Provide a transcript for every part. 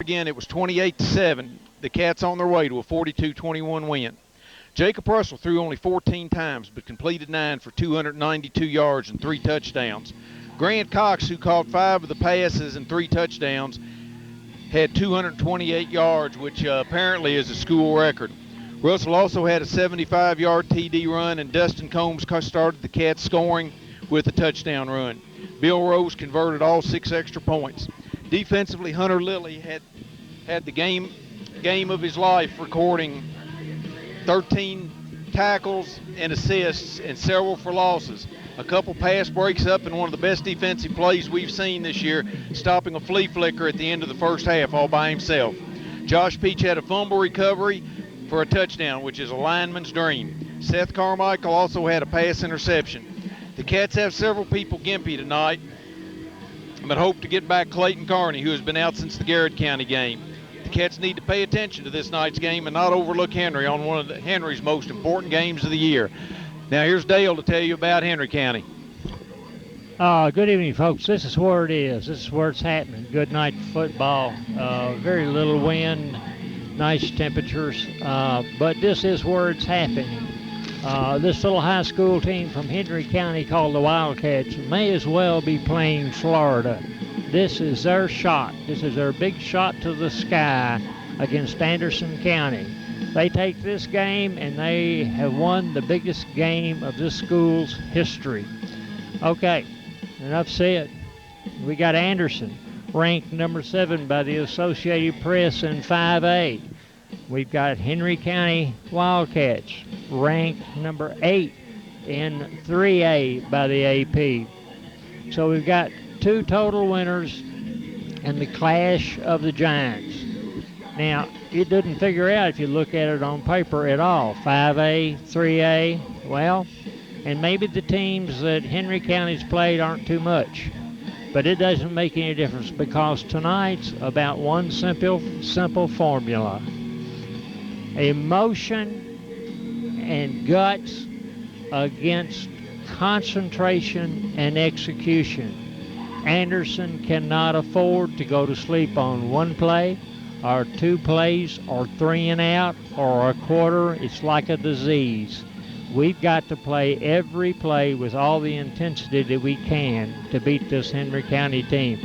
again, it was 28-7. The Cats on their way to a 42-21 win. Jacob Russell threw only 14 times but completed 9 for 292 yards and 3 touchdowns. Grant Cox, who caught 5 of the passes and 3 touchdowns, had 228 yards, which apparently is a school record. Russell also had a 75-yard TD run, and Dustin Combs started the Cats scoring with a touchdown run. Bill Rose converted all 6 extra points. Defensively, Hunter Lilly had the game of his life, recording 13 tackles and assists and several for losses. A couple pass breaks up and one of the best defensive plays we've seen this year, stopping a flea flicker at the end of the first half all by himself. Josh Peach had a fumble recovery for a touchdown, which is a lineman's dream. Seth Carmichael also had a pass interception. The Cats have several people gimpy tonight, but hope to get back Clayton Carney, who has been out since the Garrett County game. The Cats need to pay attention to this night's game and not overlook Henry on one of Henry's most important games of the year. Now here's Dale to tell you about Henry County. Good evening, folks. This is where it is. This is where it's happening. Good night football. Very little wind, nice temperatures, but this is where it's happening. This little high school team from Henry County called the Wildcats may as well be playing Florida. This is their shot. This is their big shot to the sky against Anderson County. They take this game and they have won the biggest game of this school's history. Okay, enough said. We got Anderson, ranked number 7 by the Associated Press in 5A. We've got Henry County Wildcats, ranked number 8 in 3A by the AP. So we've got 2 total winners and the clash of the giants. Now, it doesn't figure out if you look at it on paper at all. 5A, 3A, well, and maybe the teams that Henry County's played aren't too much. But it doesn't make any difference because tonight's about one simple formula. Emotion and guts against concentration and execution. Anderson cannot afford to go to sleep on one play or 2 plays or 3 and out or a quarter. It's like a disease. We've got to play every play with all the intensity that we can to beat this Henry County team.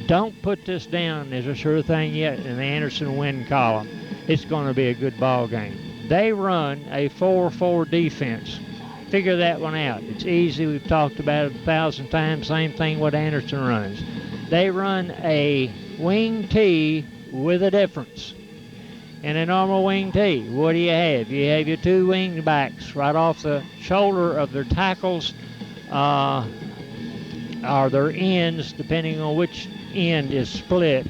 Don't put this down as a sure thing yet in the Anderson win column. It's going to be a good ball game. They run a 4-4 defense. Figure that one out. It's easy. We've talked about it 1,000 times. Same thing what Anderson runs. They run a wing T with a difference. In a normal wing T, what do you have? You have your 2 wing backs right off the shoulder of their tackles, or their ends, depending on which end is split.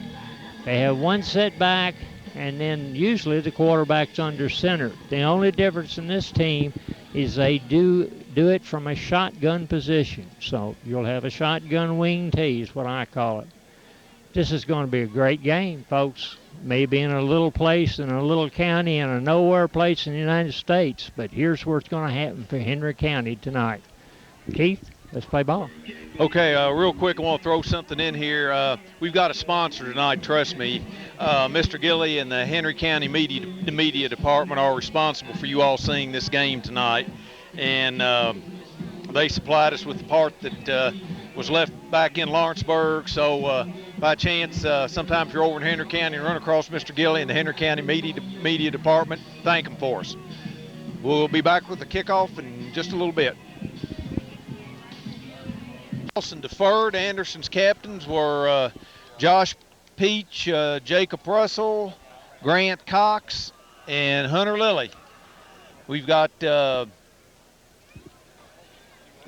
They have 1 set back, and then usually the quarterback's under center. The only difference in this team is they do it from a shotgun position. So you'll have a shotgun wing T is what I call it. This is going to be a great game, folks. Maybe in a little place, in a little county, in a nowhere place in the United States. But here's where it's going to happen for Henry County tonight. Keith, let's play ball. Okay, real quick, I want to throw something in here. We've got a sponsor tonight, trust me. Mr. Gilly and the Henry County Media Department are responsible for you all seeing this game tonight. And they supplied us with the part that was left back in Lawrenceburg. So by chance, sometime if you're over in Henry County and run across Mr. Gilly and the Henry County Media Department, thank them for us. We'll be back with the kickoff in just a little bit. Dawson deferred. Anderson's captains were Josh Peach, Jacob Russell, Grant Cox, and Hunter Lilly. We've got Bill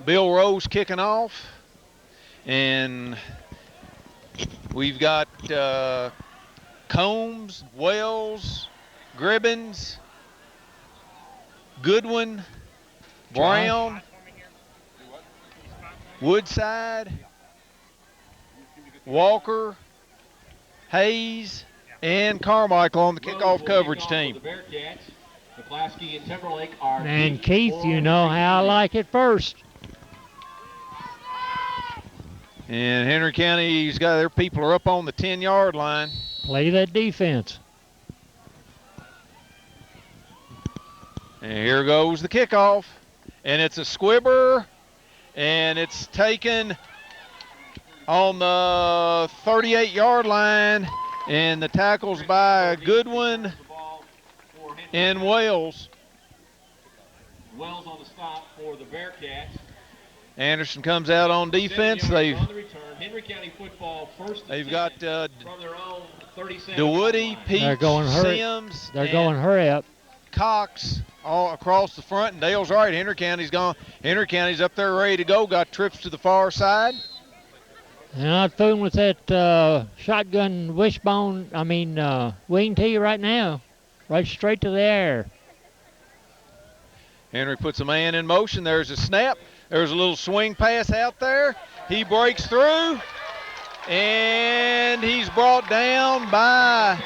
Rose kicking off, and we've got Combs, Wells, Gribbins, Goodwin, Brown, Woodside, Walker, Hayes, and Carmichael on the kickoff coverage team. And Keith, you know how I like it first. And Henry County's got their people are up on the 10-yard line. Play that defense. And here goes the kickoff. And it's a squibber. And it's taken on the 38-yard line. And the tackle's by Goodwin and Wells. Wells on the stop for the Bearcats. Anderson comes out on defense. Henry County football first. They've got from their own 37. DeWoody, Peach, They're going hurry. Sims, They're going hurry up. Cox all across the front. And Dale's right. Henry County's gone. Henry County's up there ready to go. Got trips to the far side. And I'm fooling with that shotgun wing tee right now. Right straight to the air. Henry puts a man in motion. There's a snap. There's a little swing pass out there. He breaks through. And he's brought down by,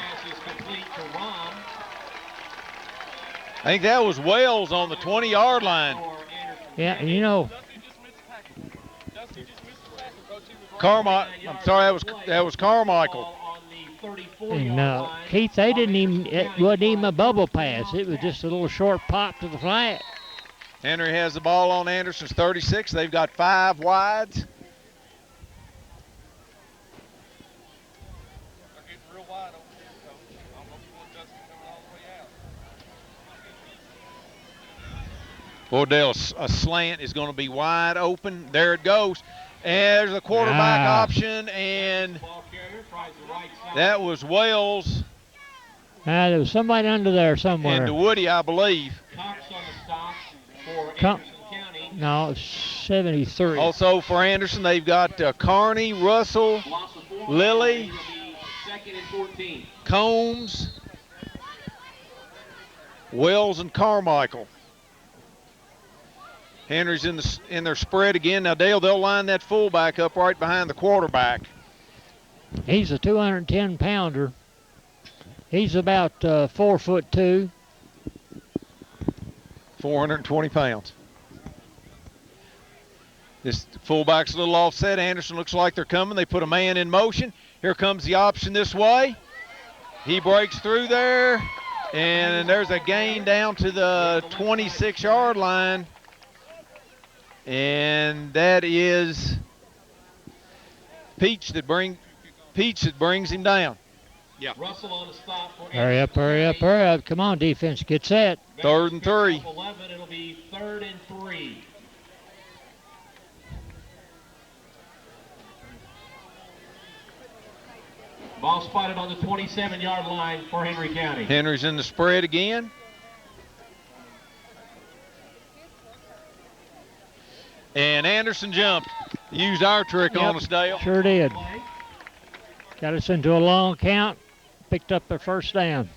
I think that was Wells on the 20-yard line. Yeah, you know. That was Carmichael. And Keith, they didn't even, it wasn't even a bubble pass. It was just a little short pop to the flat. Henry has the ball on Anderson's 36. They've got 5 wides. Bordell, a slant is going to be wide open. There it goes. And there's a quarterback option, and that was Wells. There was somebody under there somewhere. And DeWoody, I believe. Cox on the stop for Anderson County. No, it's 73. Also for Anderson, they've got Carney, Russell, Lilly, Combs, Wells, and Carmichael. Henry's in their spread again. Now, Dale, they'll line that fullback up right behind the quarterback. He's a 210-pounder. He's about 4'2". 420 pounds. This fullback's a little offset. Anderson looks like they're coming. They put a man in motion. Here comes the option this way. He breaks through there, and there's a gain down to the 26-yard line. And that is Peach that brings him down. Yeah. Russell on the stop for hurry up, hurry up, hurry up. Come on, defense, get set. 3rd and 3. 11, it'll be 3rd and 3. Ball spotted on the 27-yard line for Henry County. Henry's in the spread again. And Anderson jumped. Used our trick on us, Dale. Sure did. Got us into a long count. Picked up their first down.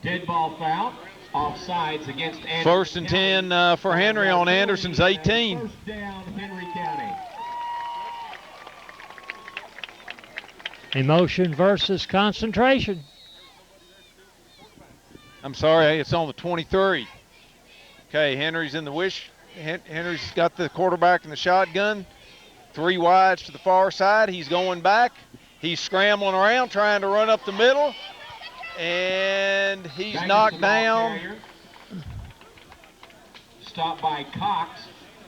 Dead ball foul. Offsides against Anderson. 1st and 10 for Henry on Anderson's 18. First down, Henry County. Emotion versus concentration. I'm sorry, it's on the 23. Okay, Henry's in the wish. Henry's got the quarterback in the shotgun. 3 wides to the far side. He's going back. He's scrambling around, trying to run up the middle. And he's knocked down. Stopped by Cox.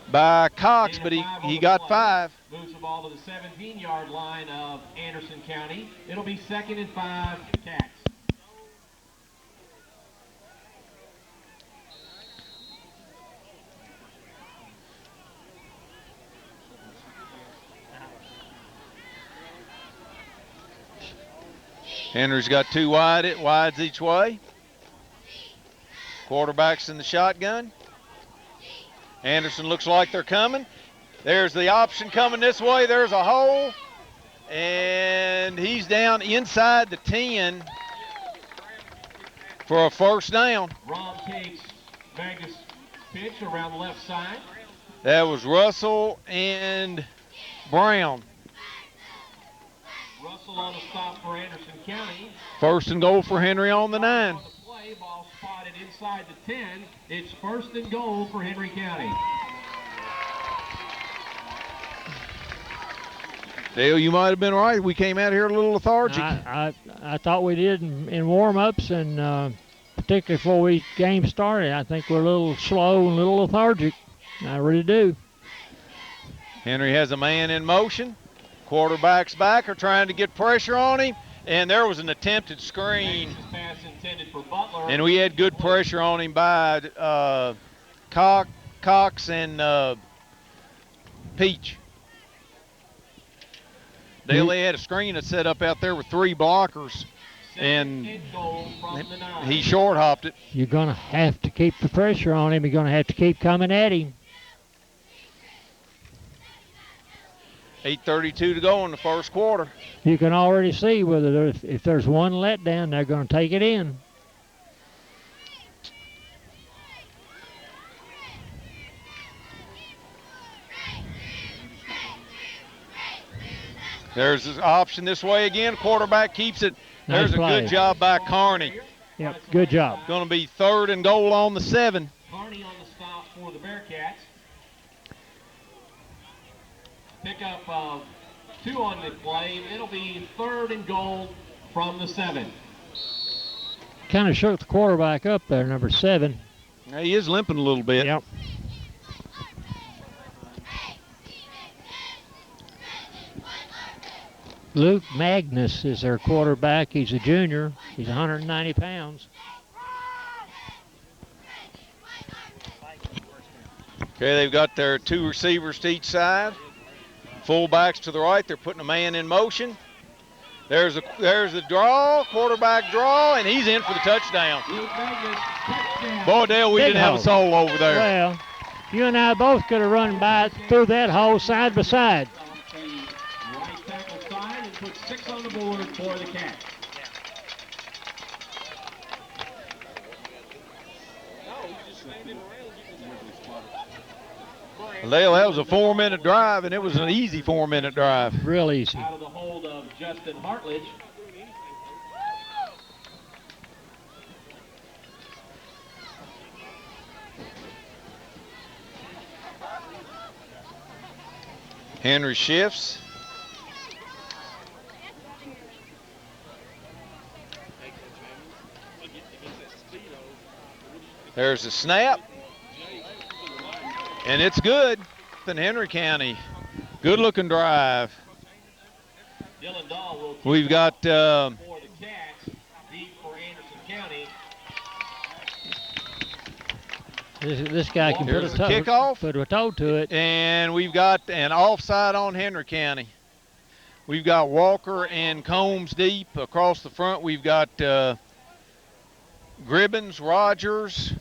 But he got 5. Moves the ball to the 17-yard line of Anderson County. It'll be 2nd and 5, Cats. Henry's got 2 wides each way. Quarterback's in the shotgun. Anderson looks like they're coming. There's the option coming this way. There's a hole. And he's down inside the 10 for a first down. Ron takes Vegas pitch around the left side. That was Russell and Brown. Russell on the stop for Anderson County. 1st and goal for Henry on the 9. On the play, ball spotted inside the 10. It's 1st and goal for Henry County. Dale, you might have been right. We came out here a little lethargic. I thought we did in warm-ups, and particularly before we game started. I think we're a little slow and a little lethargic. I really do. Henry has a man in motion. Quarterback's back are trying to get pressure on him, and there was an attempted screen. Pass intended for Butler. And we had good pressure on him by Cox and Peach. They had a screen that set up out there with 3 blockers, and he short hopped it. You're going to have to keep the pressure on him. You're going to have to keep coming at him. 8:32 to go in the first quarter. You can already see whether if there's one letdown, they're going to take it in. There's an option this way again. Quarterback keeps it. There's a good job by Carney. Yep, good job. Going to be 3rd and goal on the 7. Carney on the stop for the Bearcats. Pick up 2 on the play. It'll be 3rd and goal from the 7. Kind of shook the quarterback up there, number 7. Now he is limping a little bit. Yep. Luke Magnus is their quarterback. He's a junior. He's 190 pounds. Okay, they've got their 2 receivers to each side. Fullbacks to the right. They're putting a man in motion. There's the draw, quarterback draw, and he's in for the touchdown. Boy, Dale, we didn't have a soul over there. Well, you and I both could have run by through that hole side by side. Right tackle side and put 6 on the board for the Cats. Dale, that was a 4-minute drive, and it was an easy 4-minute drive. Real easy. Out of the hold of Justin Hartledge. Henry shifts. There's a snap. And it's good in Henry County. Good looking drive. Dylan Dahl will We've got for the Cats, deep for Anderson County. This guy can put a toe to it. And we've got an offside on Henry County. We've got Walker and Combs deep. Across the front, we've got Gribbins, Rogers,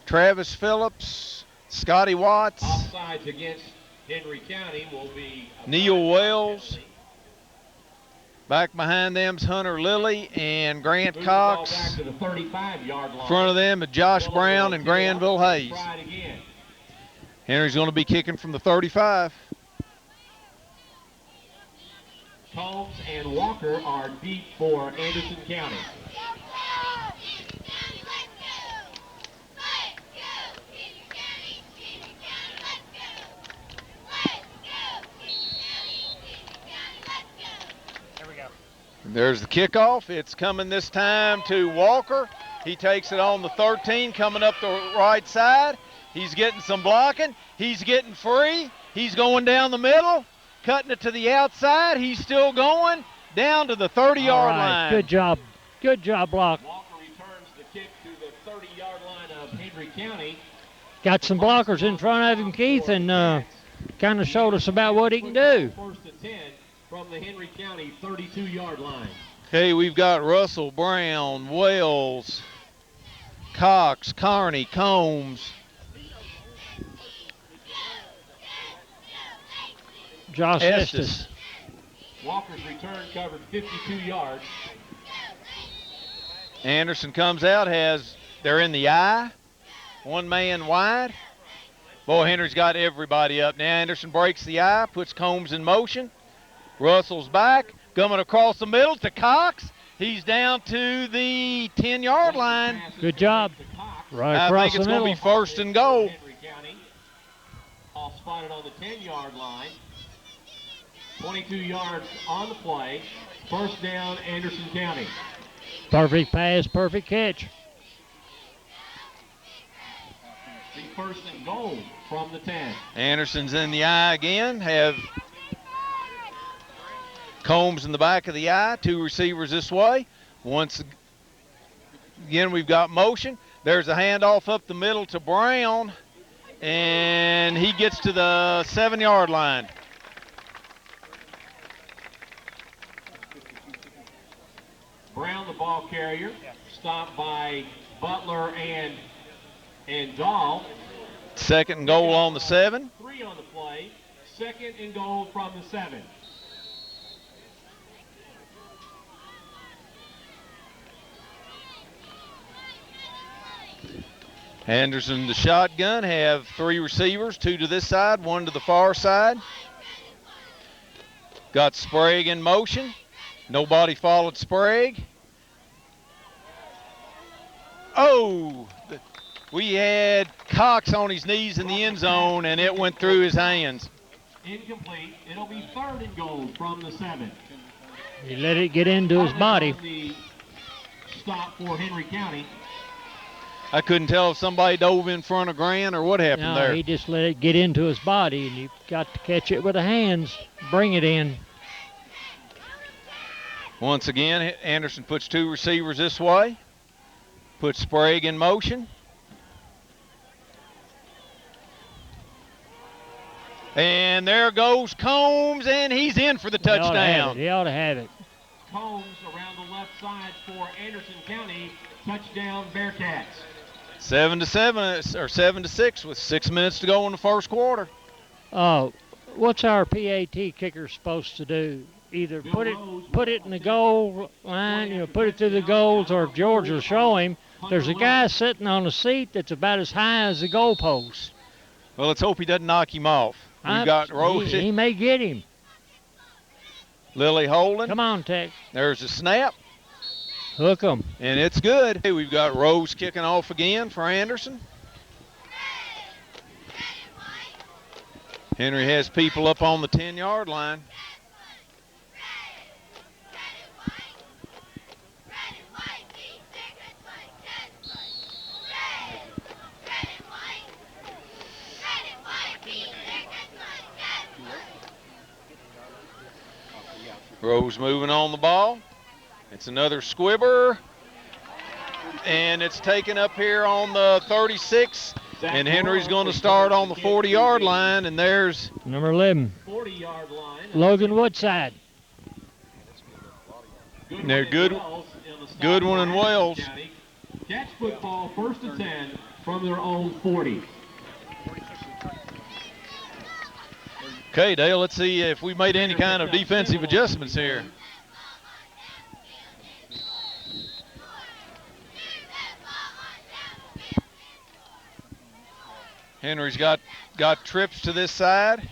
Travis Phillips, Scotty Watts. Offsides against Henry County will be Neil Wells. Back behind them's Hunter Lilly and Grant Cox. Back to the 35-yard line. In front of them is Josh Brown and Granville Hayes. Henry's going to be kicking from the 35. Combs and Walker are deep for Anderson County. There's the kickoff. It's coming this time to Walker. He takes it on the 13, coming up the right side. He's getting some blocking. He's getting free. He's going down the middle, cutting it to the outside. He's still going down to the 30-yard line. Good job. Good job, block. Walker returns the kick to the 30-yard line of Henry County. Got some blockers in front of him, Keith, and kind of showed us about what he can do. First and 10 from the Henry County 32-yard line. Okay, we've got Russell, Brown, Wells, Cox, Carney, Combs. Josh Estes. Walker's return covered 52 yards. Anderson comes out, they're in the eye. One man wide. Boy, Henry's got everybody up. Now Anderson breaks the eye, puts Combs in motion. Russell's back, coming across the middle to Cox. He's down to the 10-yard line. Good job. Right I across think it's the middle. going to be first and goal. Henry County, all spotted on the 10-yard line. 22 yards on the play. First down, Anderson County. Perfect pass, perfect catch. The first and goal from the 10. Anderson's in the eye again. Have Combs in the back of the eye. Two receivers this way. Once again, we've got motion. There's a handoff up the middle to Brown, and he gets to the 7-yard line. Brown, the ball carrier, stopped by Butler and Dahl. Second and goal on the 7. 3 on the play. Second and goal from the 7. Anderson, the shotgun, have 3 receivers, 2 to this side, 1 to the far side. Got Sprague in motion. Nobody followed Sprague. Oh, we had Cox on his knees in the end zone, and it went through his hands. Incomplete. It'll be third and goal from the 7. He let it get into his body. The stop for Henry County. I couldn't tell if somebody dove in front of Grant or what happened No, there. he just let it get into his body, and you've got to catch it with the hands, bring it in. Once again, Anderson puts 2 receivers this way. Puts Sprague in motion. And there goes Combs, and he's in for the touchdown. He ought to have it. Combs around the left side for Anderson County. Touchdown, Bearcats. 7-7 or 7-6 with 6 minutes to go in the first quarter. What's our PAT kicker supposed to do? Either put it in the goal line, put it through the goals, or if George will show him, there's a guy sitting on a seat that's about as high as the goalpost. Well, let's hope he doesn't knock him off. We've got Rose. He may get him. Lily holding. Come on, Tech. There's a snap. Hook him. And it's good. Hey, we've got Rose kicking off again for Anderson. Henry has people up on the 10-yard line. Rose moving on the ball. It's another squibber. And it's taken up here on the 36. And Henry's going to start on the 40-yard line. And there's number 11. 40-yard line. Logan Woodside. They're Goodwin and Wells. Catch football, first and 10 from their own 40. Okay, Dale, let's see if we made any kind of defensive adjustments here. Henry's got trips to this side.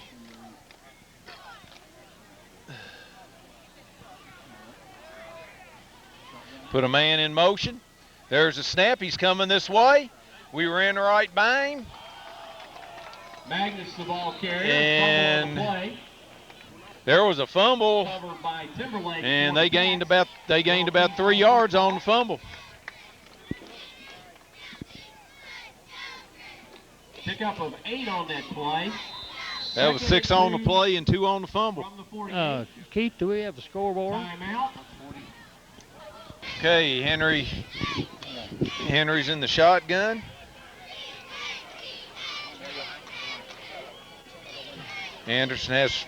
Put a man in motion. There's a snap. He's coming this way. We were in the right bind. Magnus, the ball carrier. And the play. There was a fumble. Covered by Timberlake. And they gained about 3 yards on the fumble. Pickup of 8 on that play. That was 6 on the play and 2 on the fumble. Keith, do we have a scoreboard? Timeout. Okay, Henry's in the shotgun. Anderson has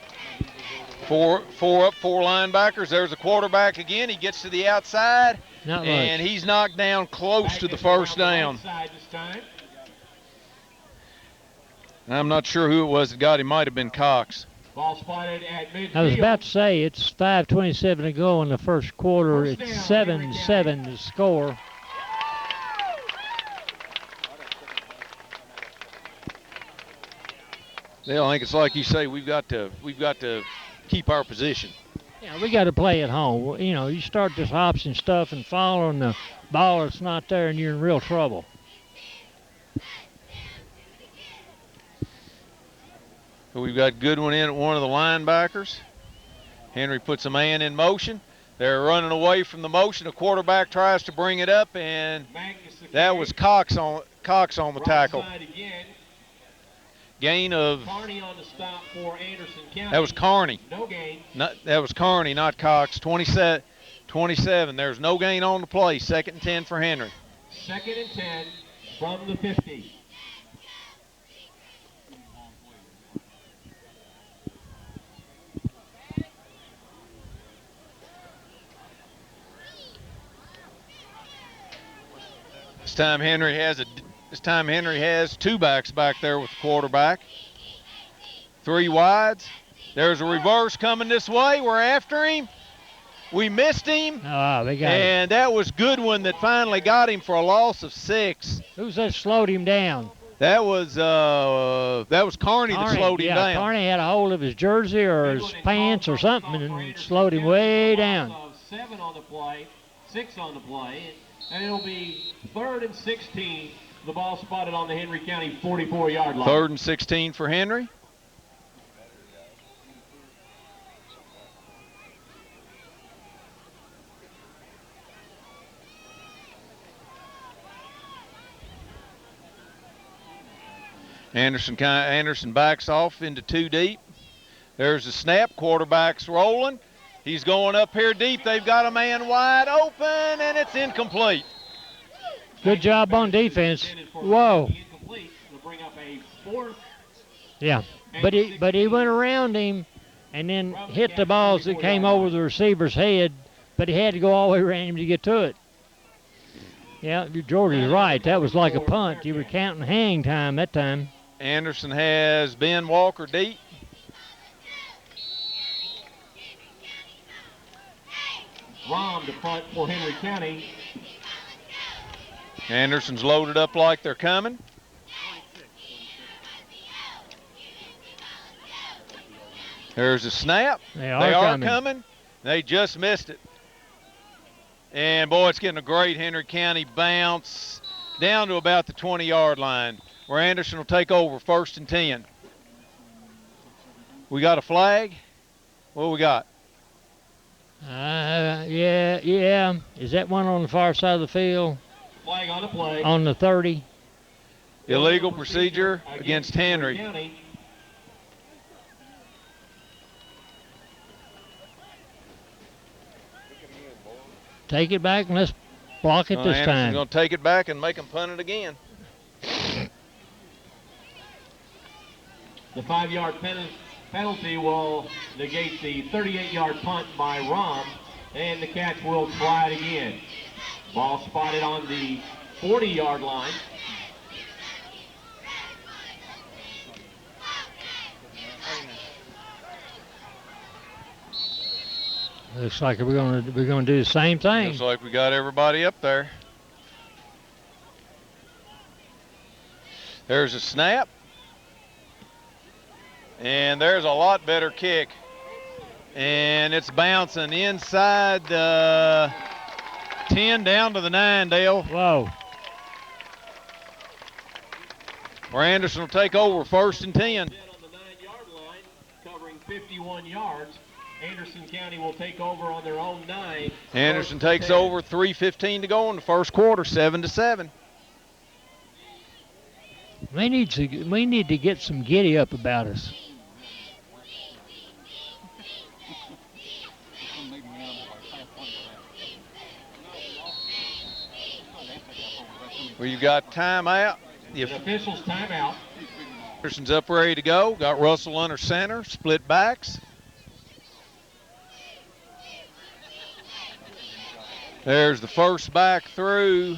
four linebackers. There's a quarterback again. He gets to the outside, and he's knocked down close to the first down. I'm not sure who it was that got him. Might have been Cox. Ball spotted at midfield. I was about to say it's 5:27 to go in the first quarter. It's 7-7 to score. Dale, I think it's like you say. We've got to keep our position. Yeah, we got to play at home. You start this option stuff and following the ball that's not there, and you're in real trouble. We've got Goodwin in at one of the linebackers. Henry puts a man in motion. They're running away from the motion. The quarterback tries to bring it up, and that was Cox on the tackle. Gain of. Carney on the stop for Anderson County. That was Carney. No gain. That was Carney, not Cox. 27. There's no gain on the play. 2nd and 10 for Henry. 2nd and 10 from the 50. This time Henry has 2 backs back there with the quarterback. 3 wides. There's a reverse coming this way. We're after him. We missed him. Oh, they got him. And that was Goodwin that finally got him for a loss of 6. Who's that slowed him down? That was Carney that slowed him down. Carney had a hold of his jersey or his pants or something and slowed him way down. 7 on the play, 6 on the play, and it'll be 3rd and 16. The ball spotted on the Henry County 44-yard line. 3rd and 16 for Henry. Anderson backs off into 2 deep. There's a snap. Quarterback's rolling. He's going up here deep. They've got a man wide open, and it's incomplete. Good job on defense. Whoa. Yeah, but he went around him and then hit the balls that came over the receiver's head, but he had to go all the way around him to get to it. Yeah, George is right. That was like a punt. You were counting hang time that time. Anderson has Ben Walker deep. Rom to punt for Henry County. Anderson's loaded up like they're coming. There's a snap. They are coming. They just missed it. And, boy, it's getting a great Henry County bounce down to about the 20-yard line where Anderson will take over 1st and 10. We got a flag. What we got? Yeah. Is that one on the far side of the field? Flag on the play. On the 30. Illegal procedure against Henry. Take it back and let's block it this Anderson's time. Going to take it back and make him punt it again. The 5-yard penalty will negate the 38-yard punt by Rom, and the Cats will try it again. Ball spotted on the 40-yard line. Looks like we're gonna do the same thing. Looks like we got everybody up there. There's a snap. And there's a lot better kick. And it's bouncing inside the 10 down to the 9, Dale. Whoa. Where Anderson will take over 1st and 10. On the 9-yard line, covering 51 yards. Anderson County will take over on their own 9. Anderson takes over, 3:15 to go in the first quarter, 7-7. We need to get some giddy up about us. Well, you got timeout. The officials timeout. Anderson's up ready to go. Got Russell under center, split backs. There's the first back through.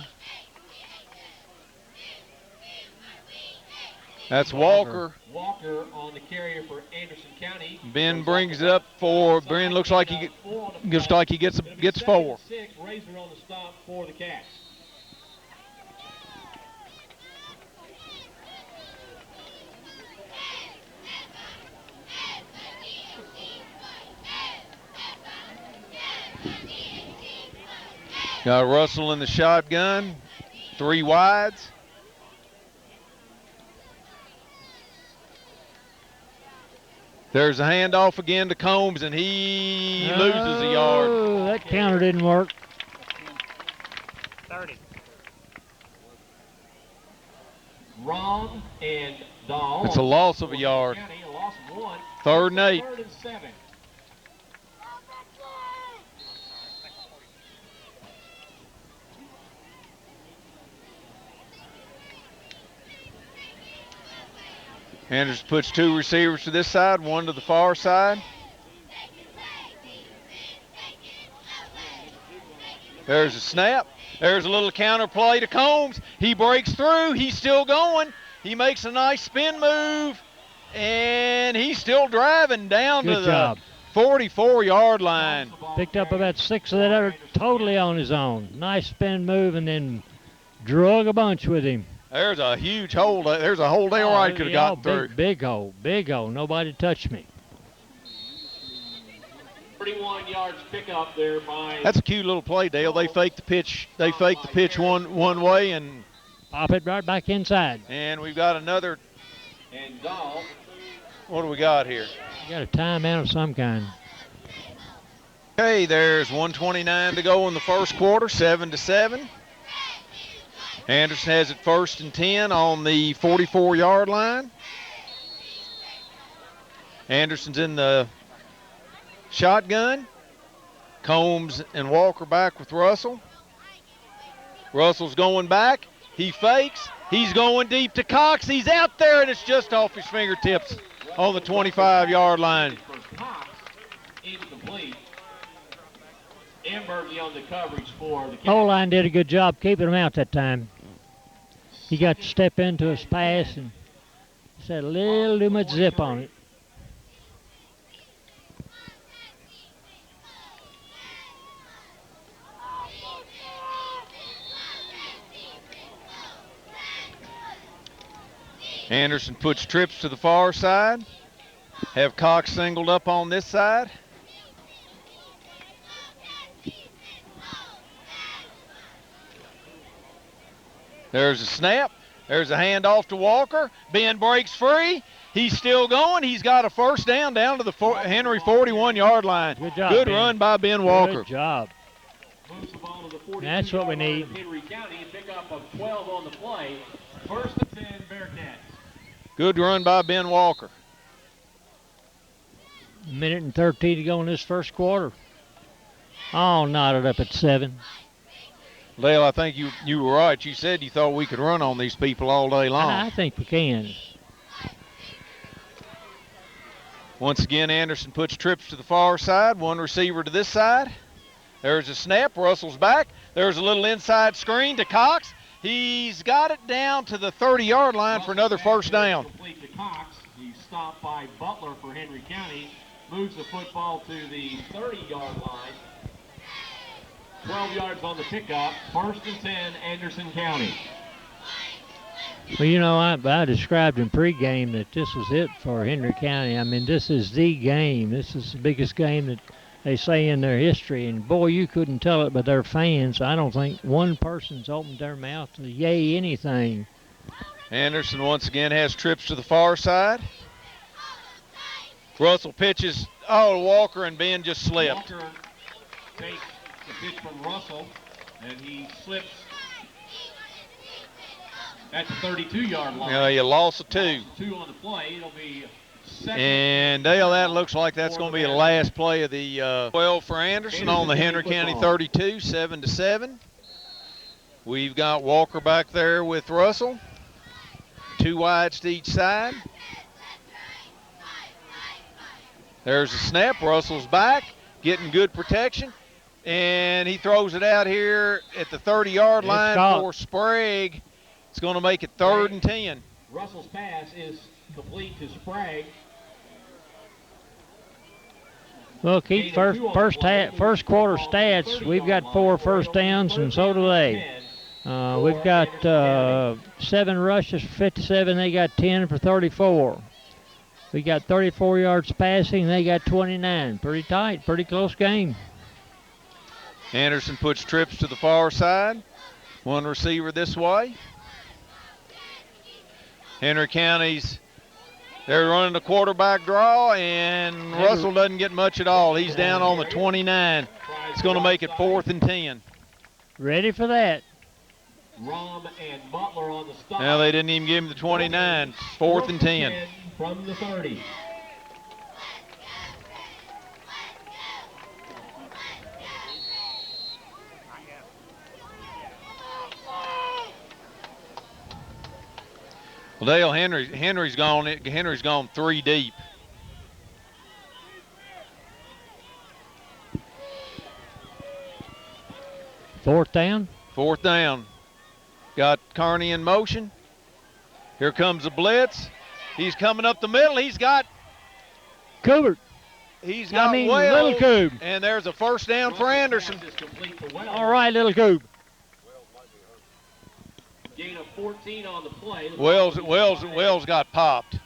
That's Walker. Walker on the carrier for Anderson County. Ben brings it up for Ben. Looks like he gets 4. 6, Razor on the stop for the Cats. Got Russell in the shotgun, 3 wides. There's a handoff again to Combs, and he loses a yard. Oh, that counter didn't work. 30. Rom and Dahl. It's a loss of a yard. County, a loss of 1. 3rd and 8. 3rd and 7. Anderson puts 2 receivers to this side, 1 to the far side. There's a snap. There's a little counter play to Combs. He breaks through. He's still going. He makes a nice spin move, and he's still driving down Good to the job. 44-yard line. Picked up about 6 of that other totally on his own. Nice spin move and then drug a bunch with him. There's a huge hole. There's a hole there where I could have gotten through. Big hole, big hole. Nobody touched me. 31 yards pickup there by. That's a cute little play, Dale. They fake the pitch. They fake the pitch one way, and Pop it right back inside. we've got another. And Dahl. What do we got here? You got a timeout of some kind. Okay, there's 1:29 to go in the first quarter, 7-7. Anderson has it 1st and 10 on the 44-yard line. Anderson's in the shotgun. Combs and Walker back with Russell. Russell's going back. He fakes. He's going deep to Cox. He's out there, and it's just off his fingertips on the 25-yard line. Cox, incomplete. Ambergy on the coverage for the O-line did a good job keeping him out that time. He got to step into his pass and just had a little too much zip on it. Anderson puts trips to the far side. Have Cox singled up on this side. There's a snap. There's a handoff to Walker. Ben breaks free. He's still going. He's got a 1st down to the Henry 41-yard line. Good job, Good Ben. run by Ben Walker. Good job. Moves the ball to the 42 That's what we line need. of Henry County, pick up of 12 on the play. 1st and 10 Bearcats. Good run by Ben Walker. A minute and 13 to go in this first quarter. All knotted up at 7. Dale, I think you were right. You said you thought we could run on these people all day long. I think we can. Once again, Anderson puts trips to the far side. 1 receiver to this side. There's a snap. Russell's back. There's a little inside screen to Cox. He's got it down to the 30-yard line for another 1st down. Complete to Cox. He's stopped by Butler for Henry County. Moves the football to the 30-yard line. 12 yards on the pickup. 1st and 10 Anderson County. Well, you know, I described in pregame that this was it for Henry County. I mean, this is the game. This is the biggest game that they say in their history. And, boy, you couldn't tell it by their fans. I don't think one person's opened their mouth to yay anything. Anderson once again has trips to the far side. Russell pitches. Oh, Walker and Ben just slipped. Walker takes the pitch from Russell, and he slips at the 32-yard line. You lost a 2. 2 on the play. It'll be 2nd. And Dale, that looks like that's going to be the last play of the 12 for Anderson on the Henry County 32, 7-7. We've got Walker back there with Russell. 2 wides to each side. There's a snap. Russell's back, getting good protection. And he throws it out here at the 30-yard line for Sprague. It's going to make it 3rd and 10. Russell's pass is complete to Sprague. Well, keep first quarter stats. We've got 4 1st downs, and so do they. We've got 7 rushes for 57. They got 10 for 34. We got 34 yards passing. They got 29. Pretty tight, pretty close game. Anderson puts trips to the far side. 1 receiver this way. Henry County's They're running the quarterback draw, and Russell doesn't get much at all. He's down on the 29. It's going to make it 4th and 10. Ready for that. Rom and Butler on the stop. Now they didn't even give him the 29. 4th and 10. From the 30. Well, Dale Henry's gone 3 deep. Fourth down. 4th down. Got Carney in motion. Here comes the blitz. He's coming up the middle. He's got Coubert. He's got Little Wells, Coob. and there's a first down for Anderson. All right, Little Coob. Gain of 14 on the play. Wells got popped.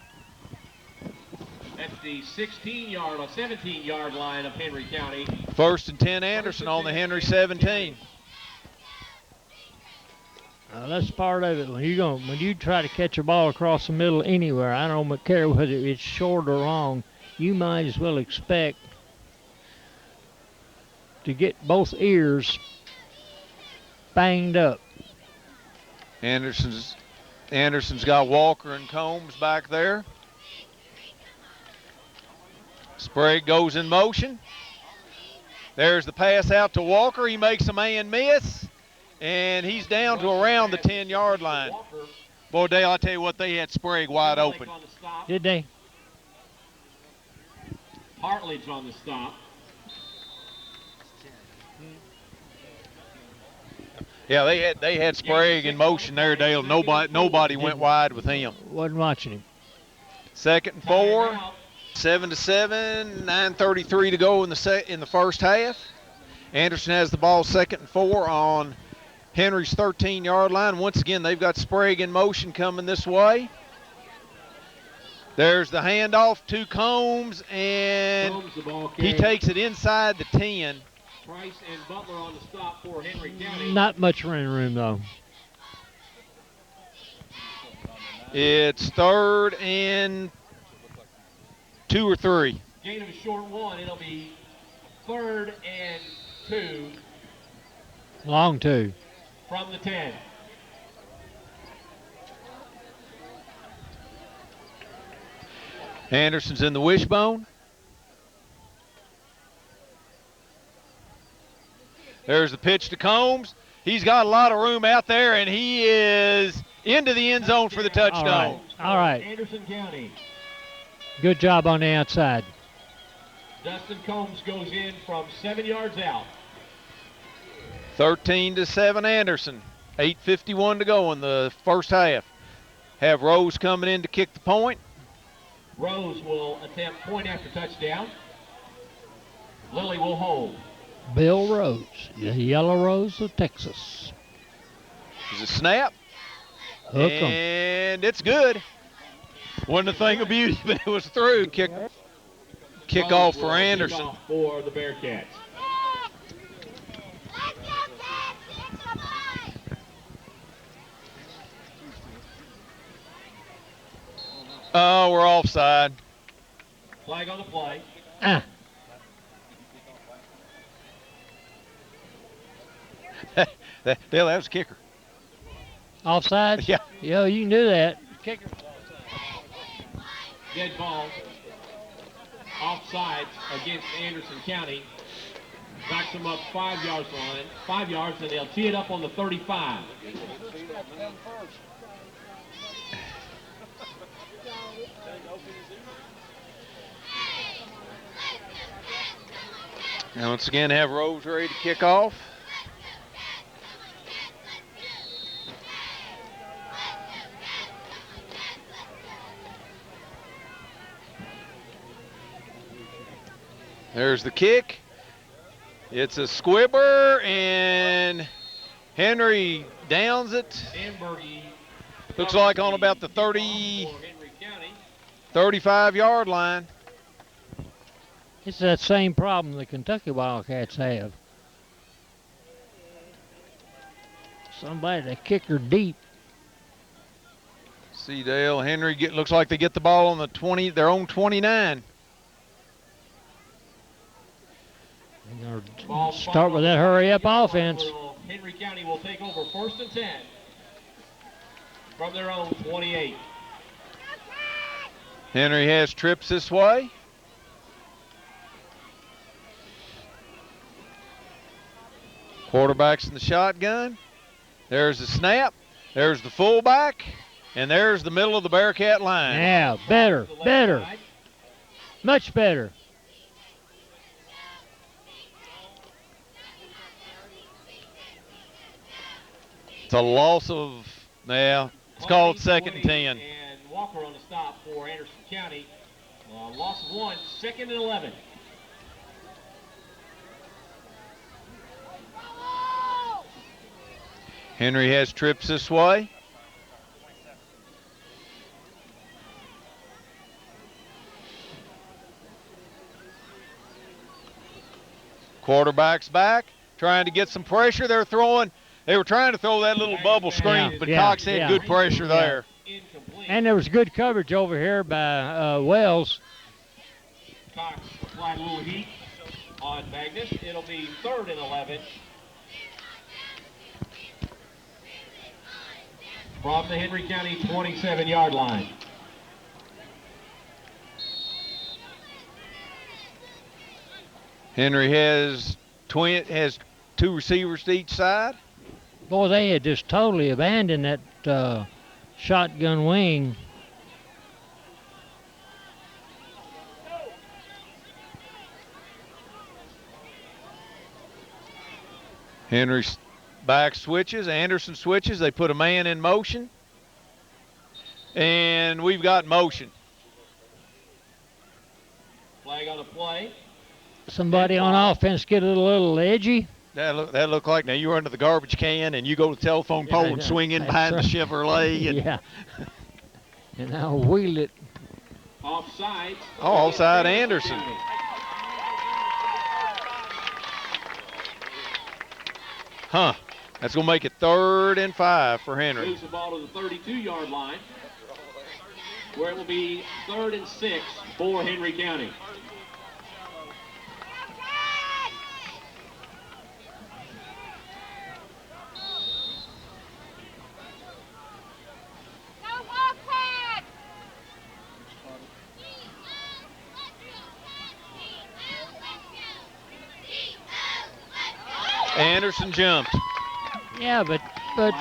That's the 17-yard line of Henry County. 1st and 10 Anderson on the Henry 17. That's part of it. When you try to catch a ball across the middle anywhere, I don't care whether it's short or long, you might as well expect to get both ears banged up. Anderson's got Walker and Combs back there. Sprague goes in motion. There's the pass out to Walker. He makes a man miss, and he's down to around the 10-yard line. Boy, Dale, I tell you what, they had Sprague wide open. Did they? Hartledge on the stop. Yeah, they had Sprague in motion there, Dale. Nobody went wide with him. Wasn't watching him. 2nd and 4, 7-7, 9:33 to go in the first half. Anderson has the ball 2nd and 4 on Henry's 13-yard line. Once again, they've got Sprague in motion coming this way. There's the handoff to Combs, and he takes it inside the 10. Price and Butler on the stop for Henry County. Not much running room, though. It's 3rd and 2 or 3. Gain of a short 1. It'll be 3rd and 2. Long 2. From the 10. Anderson's in the wishbone. There's the pitch to Combs. He's got a lot of room out there, and he is into the end zone for the touchdown. All right. Anderson County. Good job on the outside. Dustin Combs goes in from 7 yards out. 13-7 Anderson. 8:51 to go in the first half. Have Rose coming in to kick the point. Rose will attempt point after touchdown. Lilly will hold. Bill Rose, the Yellow Rose of Texas. There's a snap. Hook 'em. And it's good. Wasn't a thing of beauty, but it was through. Kick off for Anderson. Kick off for the Bearcats. Oh, we're offside. Flag on the play. Dale, that was a kicker. Offside? Yeah. Yeah, you can do that. Kicker. Dead ball. Offsides against Anderson County. Knocks them up 5 yards line. 5 yards, and they'll tee it up on the 35. And once again, have Rose ready to kick off. There's the kick. It's a squibber, and Henry downs it. Looks like on about the 35-yard line. It's that same problem the Kentucky Wildcats have. Somebody to kick her deep. See Dale Henry looks like they get the ball on the 20, their own 29. Start with that hurry-up offense. Henry County will take over 1st and 10 from their own 28. Henry has trips this way. Quarterback's in the shotgun. There's the snap. There's the fullback. And there's the middle of the Bearcat line. Yeah, better. Much better. It's a loss of, it's called 2nd and 10. And Walker on the stop for Anderson County. Loss of 1, 2nd and 11. Henry has trips this way. Quarterback's back, trying to get some pressure. They were trying to throw that little bubble screen, but Cox had good pressure there. And there was good coverage over here by Wells. Cox applied a little heat on Magnus. It'll be 3rd and 11. From the Henry County 27-yard line. Henry has 2 receivers to each side. Boy, they had just totally abandoned that shotgun wing. Henry back switches, Anderson switches. They put a man in motion. And we've got motion. Flag on the play. Somebody on offense get a little edgy. That looked like, now you were under the garbage can and you go to the telephone pole and swing in behind the Chevrolet. And yeah. And I'll wheel it. Offside. Oh, offside Anderson. Huh. That's going to make it 3rd and 5 for Henry. Moves the ball to the 32-yard line, where it will be 3rd and 6 for Henry County. Anderson jumped. Yeah, but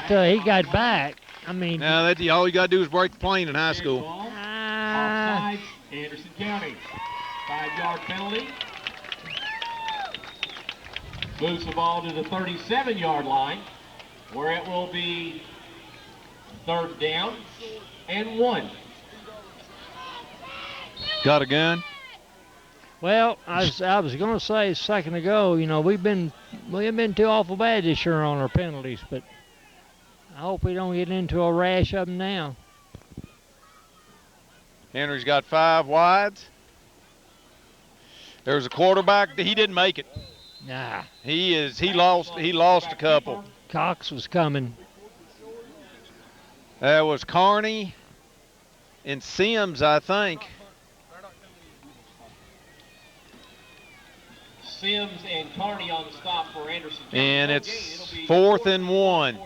he got back. I mean. Now all you got to do is break the plane in high school. Offside, Anderson County. 5-yard penalty. Moves the ball to the 37-yard line, where it will be 3rd down and 1. Got a gun? Well, I was going to say a second ago, we've been too awful bad this year on our penalties, but I hope we don't get into a rash of them now. Henry's got 5 wides. There's a quarterback. He didn't make it. Nah. He lost a couple. Cox was coming. That was Carney and Sims, I think. Sims and Carney on the stop for Anderson County. And it's 4th and 1.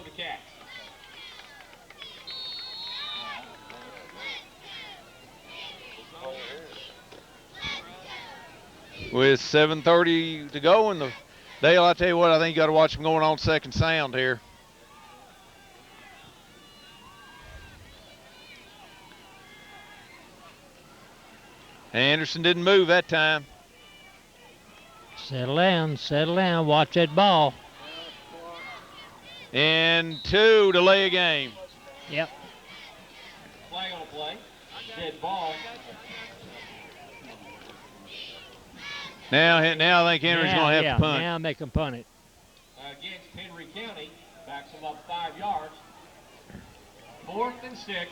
With 7:30 to go in the Dale, I tell you what, I think you got to watch them going on second sound here. Anderson didn't move that time. Settle down, watch that ball. And 2 delay a game. Yep. Flag on play. Dead ball. Now I think Henry's going to have to punt. Now make him punt it. Against Henry County, backs him up 5 yards. 4th and 6.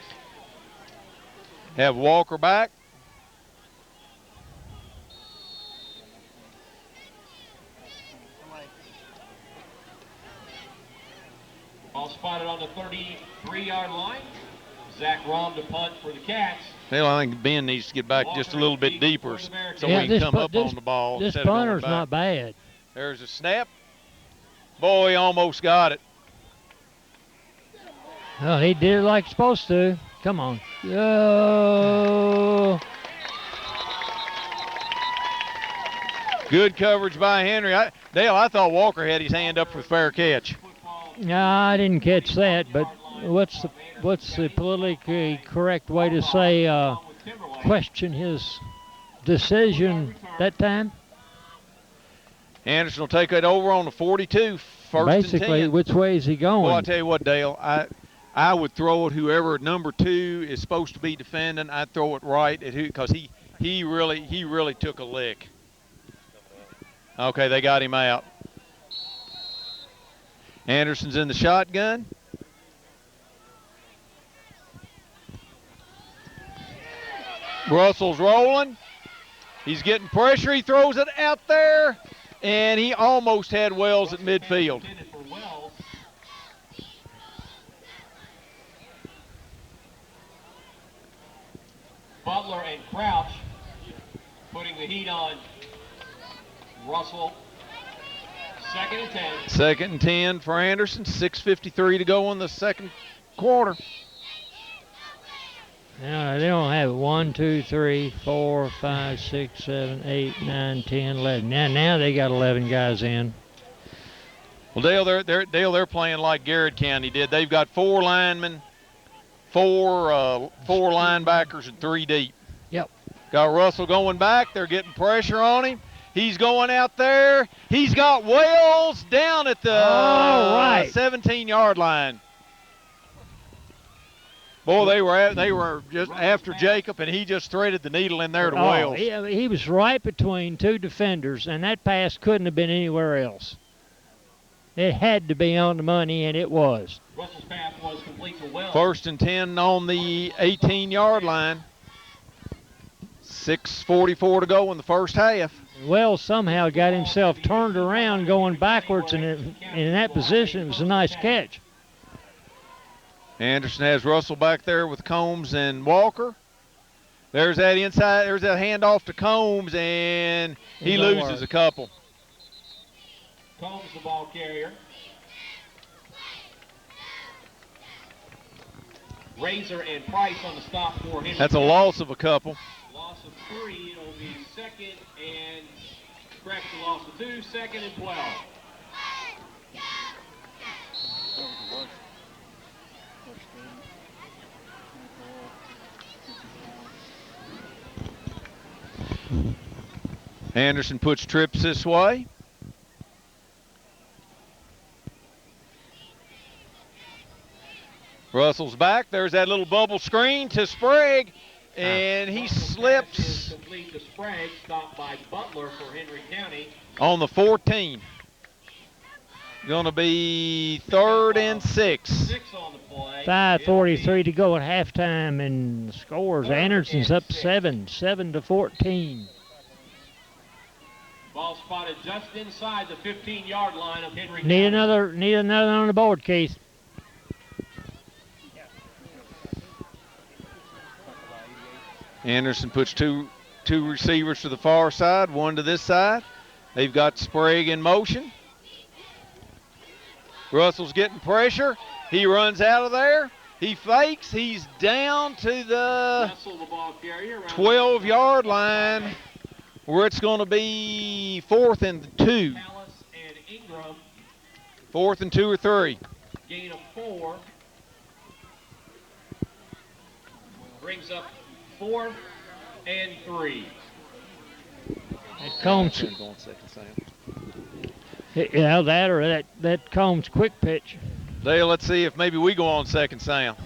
Have Walker back. Ball spotted on the 33-yard line. Zach Rom to punt for the Cats. Hell, I think Ben needs to get back just a little bit deeper so Yeah, we can come up on the ball This instead of going punter's back. not bad. There's a snap. Boy, he almost got it. Oh, he did it like he's supposed to. Come on. Oh. Good coverage by Henry. Dale, I thought Walker had his hand up for the fair catch. No, I didn't catch that, but what's the politically correct way to say question his decision that time? Anderson will take it over on the 42, first Basically, and 10. which way is he going? Well, I tell you what, Dale, I would throw it whoever number 2 is supposed to be defending. I'd throw it right at who, because he really took a lick. Okay, they got him out. Anderson's in the shotgun. Russell's rolling. He's getting pressure. He throws it out there, and he almost had Wells at midfield. Butler and Crouch putting the heat on Russell. Second and 10. Second and 10 for Anderson. 6:53 to go in the second quarter. Now they don't have 1, 2, 3, 4, 5, 6, 7, 8, 9, 10, 11. Now they got 11 guys in. Well, Dale, they're playing like Garrett County did. They've got 4 linemen, four linebackers, and 3 deep. Yep. Got Russell going back. They're getting pressure on him. He's going out there. He's got Wells down at the 17-yard line. Boy, they were just after Jacob, and he just threaded the needle in there to Wells. He was right between 2 defenders, and that pass couldn't have been anywhere else. It had to be on the money, and it was. Russell's pass was complete to Wells. First and 10 on the 18-yard line. 6:44 to go in the first half. Wells somehow got himself turned around going backwards, and in that position, it was a nice catch. Anderson has Russell back there with Combs and Walker. There's that inside. There's that handoff to Combs, and he loses a couple. Combs the ball carrier. Razor and Price on the stop for him. That's a loss of a couple. Loss of 3. It'll be second and correct the loss of 2. Second and 12. Anderson puts trips this way. Russell's back. There's that little bubble screen to Sprague, and he slips Complete to Sprague, stopped by Butler for Henry County. On the 14. Going to be 3rd and 6. 6 on the play. 5:43 to go at halftime, and the scores. Anderson's up 7-14. Ball spotted just inside the 15-yard line of Henry Need County. another on the board, Keith. Anderson puts two receivers to the far side, one to this side. They've got Sprague in motion. Russell's getting pressure. He runs out of there. He fakes. He's down to the 12-yard line, where it's going to be 4th and 2. 4th and 2 or 3. Gain of 4. Brings up 4th and 3. Combs. Yeah, that or that Combs quick pitch. Dale, let's see if maybe we go on second sound.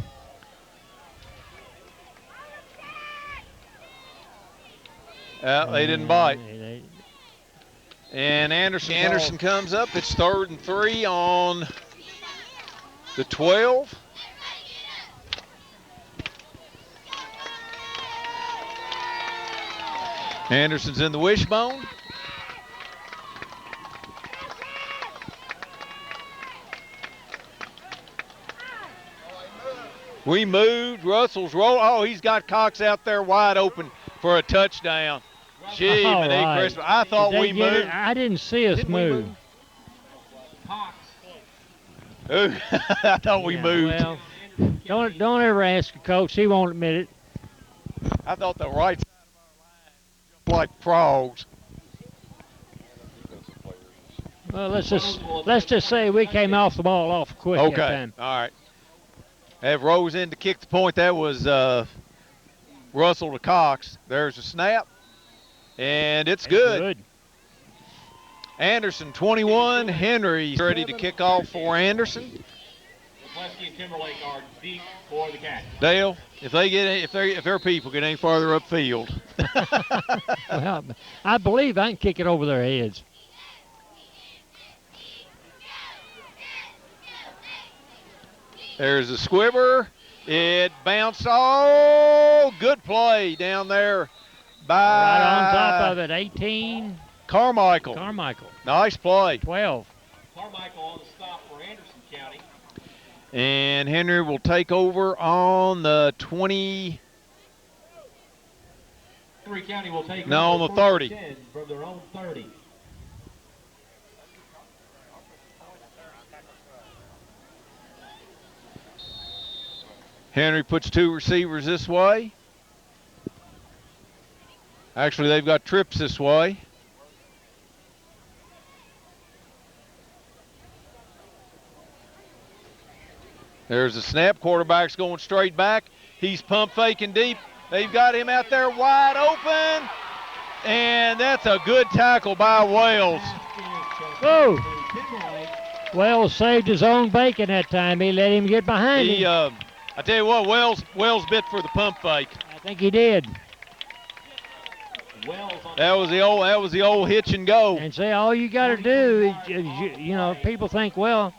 They didn't bite. And Anderson comes up. It's 3rd and 3 on the 12. Anderson's in the wishbone. We moved. Russell's roll. Oh, he's got Cox out there wide open for a touchdown. Gee, All Minnie right. Christmas. I thought Did they we get moved. it? I didn't see us Didn't we move. Cox. Ooh, I thought we Yeah, moved. Well, don't ever ask a coach. He won't admit it. I thought the right side of our line jumped like frogs. Well, let's just say we came off the ball awful quick that Okay, time. all right. Have Rose in to kick the point. That was Russell to Cox. There's a snap, and it's good. Anderson 21. Henry's ready to kick off for Anderson. McCluskey and Timberlake are deep for the Cats. Dale, if their people get any farther upfield. Well, I believe I can kick it over their heads. There's a squibber. It bounced. Oh, good play down there by Right on top of it, 18. Carmichael. Carmichael, Nice play. 12. Carmichael on the stop for Anderson County. And Henry will take over on the 20. Henry County will take No, over on the 30. 10 from their own 30. Henry puts two receivers this way. Actually, they've got trips this way. There's a snap. Quarterback's going straight back. He's pump faking deep. They've got him out there wide open. And that's a good tackle by Wales. Whoa! Wells saved his own bacon that time. He let him get behind him. I tell you what, Wells bit for the pump fake. I think he did. That was the old hitch and go. And say all you got to do is, you know, people think, well,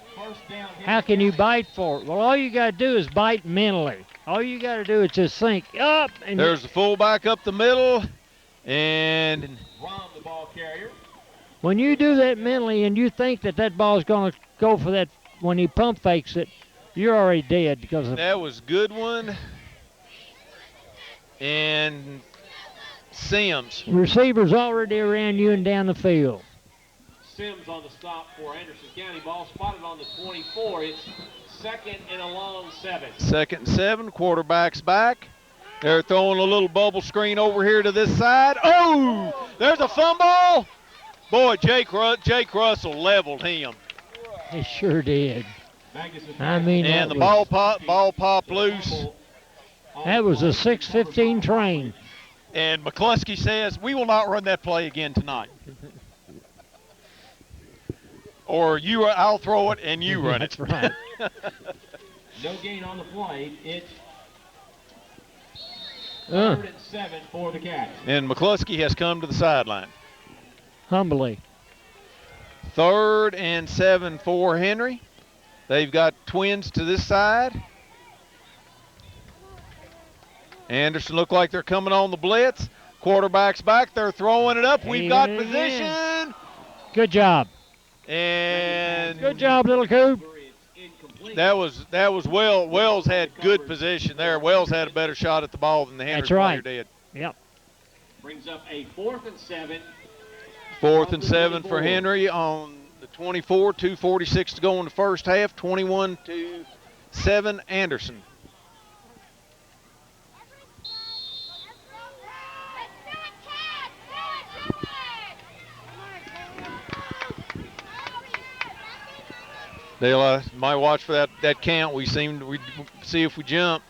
how can you bite for it? Well, all you got to do is bite mentally. All you got to do is just think up. And there's the fullback up the middle, and Ron, the ball carrier. when you do that mentally and you think that ball is going to go for that, when he pump fakes it, you're already dead because of that was a good one. And Sims. Receiver's already around you and down the field. Sims on the stop for Anderson County. Ball spotted on the 24. It's second and a long 7. Second and 7. Quarterback's back. They're throwing a little bubble screen over here to this side. Oh! There's a fumble. Boy, Jake Russell leveled him. He sure did. I mean, and the ball pop loose. That was a 6:15 train. And McCluskey says, we will not run that play again tonight. Or I'll throw it and you run it. That's right. No gain on the play. It's third and 7 for the Cats. And McCluskey has come to the sideline. Humbly. 3rd and 7 for Henry. They've got twins to this side. Anderson look like they're coming on the blitz. Quarterback's back. They're throwing it up. We've got position. Good job. And good job, little Coop. That was well. Wells had good position there. Wells had a better shot at the ball than the Henry player did. Yep. Brings up a 4th and 7. 4th and 7 for Henry on the 24. 2:46 to go in the first half. 21-7 Anderson. They'll might watch for that count. We see if we jump.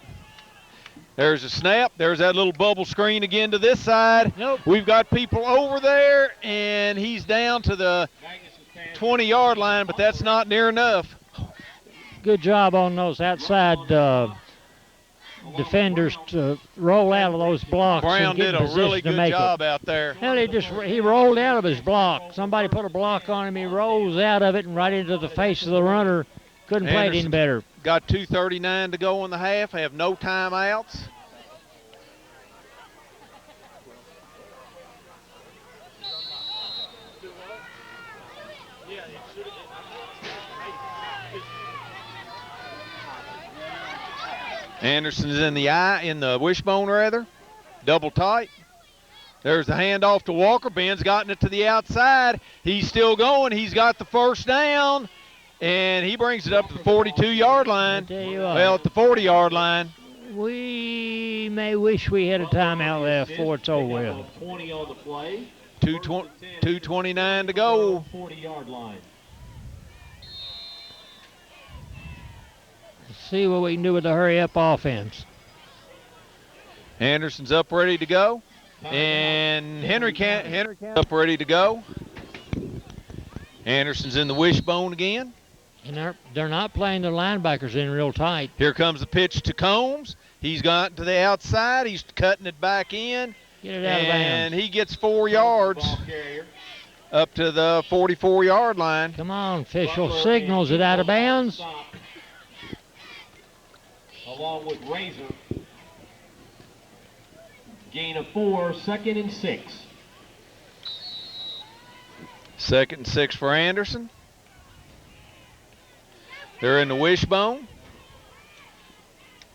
There's a snap. There's that little bubble screen again to this side. Nope. We've got people over there, and he's down to the 20-yard line, but that's not near enough. Good job on those outside defenders to roll out of those blocks. Brown did a really good job out there. Hell, he rolled out of his block. Somebody put a block on him. He rolls out of it and right into the face of the runner. Couldn't play it any better. Got 2:39 to go in the half. Have no timeouts. Anderson's in the wishbone rather. Double tight. There's the handoff to Walker. Ben's gotten it to the outside. He's still going. He's got the first down. And he brings it up to the 42-yard line. Well, at the 40-yard line. We may wish we had a timeout left before it's over with. 20 on the play. 2:29 to go. 40-yard line. Let's see what we can do with the hurry-up offense. Anderson's up ready to go. And Henry up ready to go. Anderson's in the wishbone again. And they're not playing the linebackers in real tight. Here comes the pitch to Combs. He's got to the outside. He's cutting it back in. Get it out of bounds. And he gets 4 yards up to the 44-yard line. Come on, official signals it out of bounds. Along with Razor. Gain of 4, 2nd and 6. 2nd and 6 for Anderson. They're in the wishbone.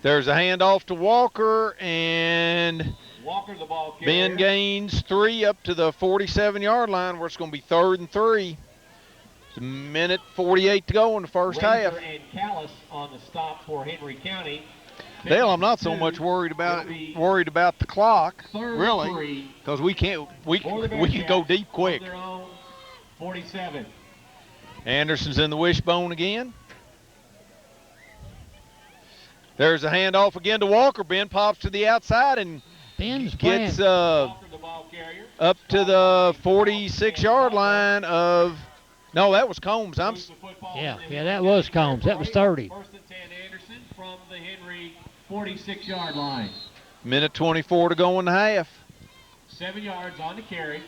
There's a handoff to Walker, and Walker, the ball carrier. Ben gains 3 up to the 47-yard line, where it's going to be 3rd and 3. It's a minute 48 to go in the first half. Razor and Callis on the stop for Henry County. Dale, I'm not so much worried about the clock, really, because we can go deep quick. 47. Anderson's in the wishbone again. There's a handoff again to Walker. Ben pops to the outside and gets up to the 46-yard line of. No, that was Combs. Yeah, that was Combs. That was 30. 1st and 10, Anderson from the Henry 46-yard line. Minute 24 to go in the half. 7 yards on the carry.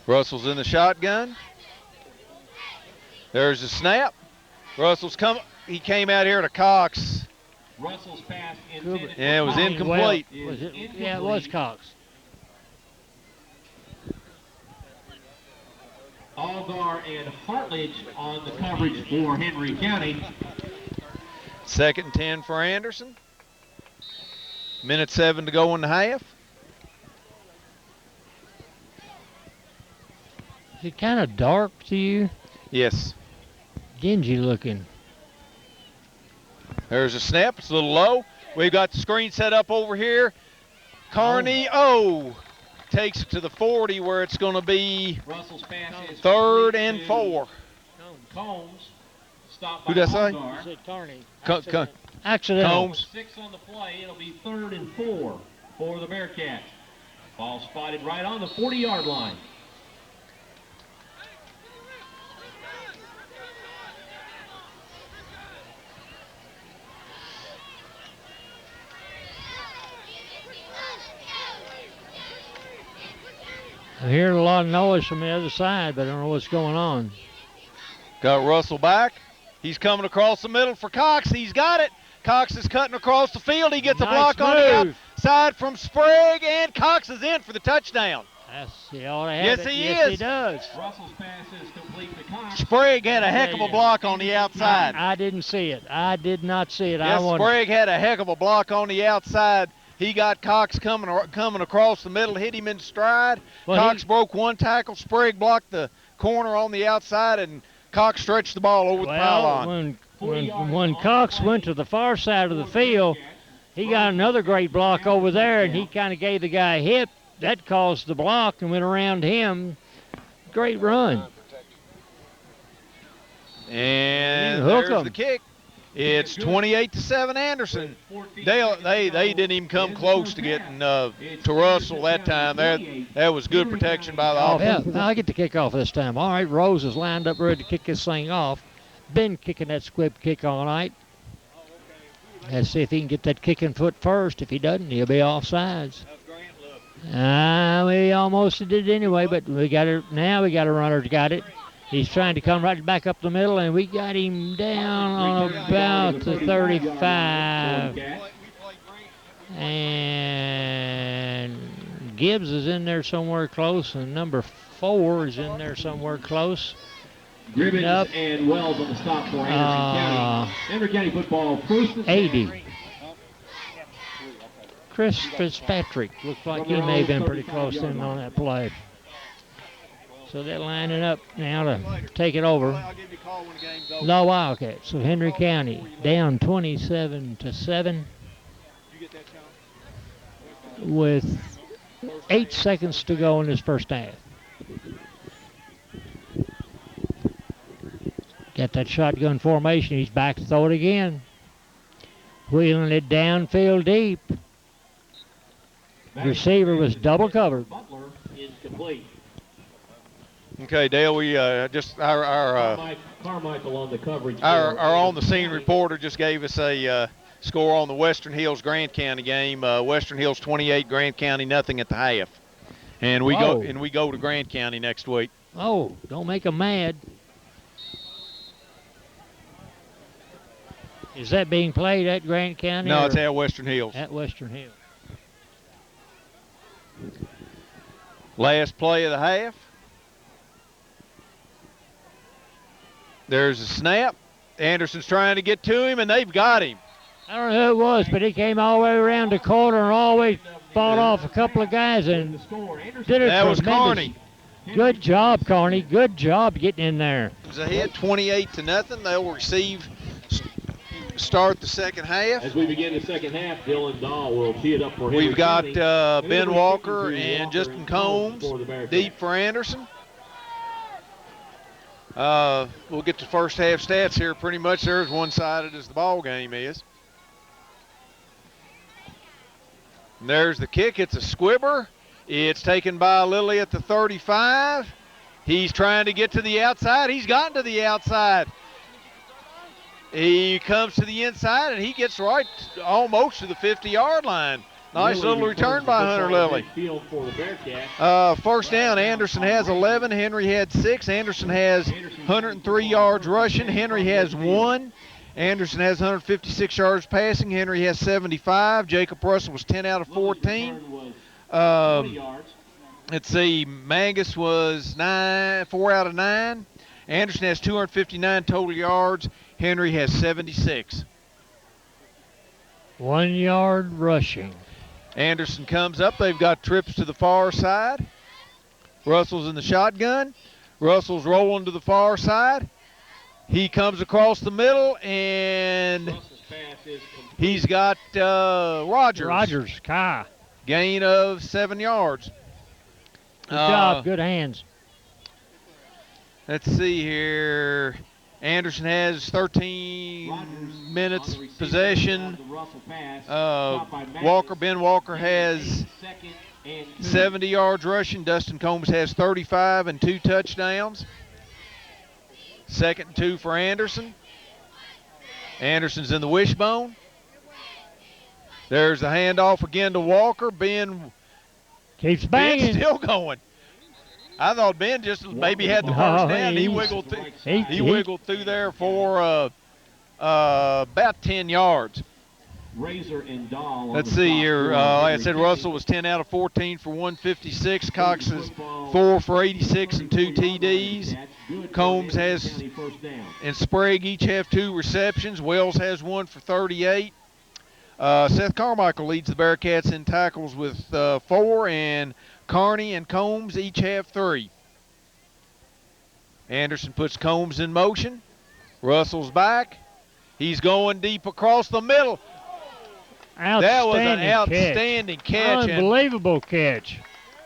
Russell's in the shotgun. There's a snap. Russell's come. He came out here to Cox. Russell's pass intended. Yeah, it was incomplete. Yeah, it was Cox. Algar and Hartledge on the coverage for Henry County. 2nd and 10 for Anderson. Minute 7 to go in the half. Is it kind of dark to you? Yes. Dingy looking. There's a snap. It's a little low. We've got the screen set up over here. Carney, takes it to the 40 where it's going to be Russell's pass is 3rd and 4. Combs. Stopped by Who'd I say? Algar. Said Carney. Accidental. Combs. 6 on the play. It'll be 3rd and 4 for the Bearcats. Ball spotted right on the 40-yard line. I'm hearing a lot of noise from the other side, but I don't know what's going on. Got Russell back. He's coming across the middle for Cox. He's got it. Cox is cutting across the field. He gets a block on the outside from Sprague, and Cox is in for the touchdown. He ought to have yes, it. He yes, is. He does. Russell's pass is complete to Cox. Sprague had a heck of a block on the outside. I didn't see it. I did not see it. Yes, Sprague had a heck of a block on the outside. He got Cox coming across the middle, hit him in stride. Well, Cox broke one tackle. Sprague blocked the corner on the outside, and Cox stretched the ball over the pylon. When Cox went to the far side of the field, he got another great block over there, and he kind of gave the guy a hip. That caused the block and went around him. Great run. And there's the kick. It's 28-7 Anderson. They didn't even come close to getting to Russell that time. That was good protection by the offense. Yeah, I get the kick off this time. All right, Rose is lined up ready to kick this thing off. Been kicking that squib kick all night. Let's see if he can get that kicking foot first. If he doesn't, he'll be offsides. We almost did it anyway, but we got it now. We got a runner that got it. He's trying to come right back up the middle, and we got him down on about the 35. And Gibbs is in there somewhere close, and number 4 is in there somewhere close. Gribbons Nope. and Wells on the stop for Anderson County. Anderson County football first and 80. Chris Fitzpatrick looked like he may have been pretty close in on that play. So they're lining up now to take it over. The Wildcats of Henry County down 27-7 with 8 seconds to go in this first half. Got that shotgun formation. He's back to throw it again. Wheeling it downfield deep. Receiver was double covered. Butler is complete. Okay, Dale, we just Carmichael on the coverage. our on the scene reporter just gave us a score on the Western Hills Grant County game. Western Hills 28, Grant County nothing at the half, and we go to Grant County next week. Oh, don't make them mad. Is that being played at Grant County? No, it's at Western Hills. At Western Hills. Last play of the half. There's a snap. Anderson's trying to get to him, and they've got him. I don't know who it was, but he came all the way around the corner and all the way fought off a couple of guys and did a That was tremendous. Carney. Good job, Carney. Good job getting in there. It was ahead 28-0. They'll start the second half. As we begin the second half, Dylan Dahl will tee it up for Henry We've got County. Ben Walker and Justin Combs for the Bearcats. deep for Anderson. We'll get to first half stats here. Pretty much they're as one-sided as the ball game is. And there's the kick. It's a squibber. It's taken by Lilly at the 35. He's trying to get to the outside. He's gotten to the outside. He comes to the inside, and he gets right almost to the 50-yard line. Nice Lilly little return by Hunter Lilly. Field for the Bearcats. First down, Anderson has 11. Henry had 6. Anderson has 103 yards rushing. Henry has 1. Anderson has 156 yards passing. Henry has 75. Jacob Russell was 10 out of 14. 20 yards. Let's see, Magus was 4 out of 9. Anderson has 259 total yards. Henry has 76. 1 yard rushing. Anderson comes up. They've got trips to the far side. Russell's in the shotgun. Russell's rolling to the far side. He comes across the middle, and he's got Rogers. Rogers, Kai. Gain of 7 yards. Good job, good hands. Let's see here. Anderson has 13 minutes possession. Ben Walker has 70 yards rushing. Dustin Combs has 35 and 2 touchdowns. 2nd and 2 for Anderson. Anderson's in the wishbone. There's the handoff again to Walker. Ben keeps banging. Ben's still going. I thought Ben just maybe had the first down. He wiggled through. He wiggled through there for about 10 yards. Razor and Dahl. Let's see here. Like I said, Russell was 10 out of 14 for 156. Cox is 4 for 86 and 2 TDs. Combs has and Sprague each have 2 receptions. Wells has 1 for 38. Seth Carmichael leads the Bearcats in tackles with 4, and Carney and Combs each have 3. Anderson puts Combs in motion. Russell's back. He's going deep across the middle. That was an outstanding catch. Unbelievable catch.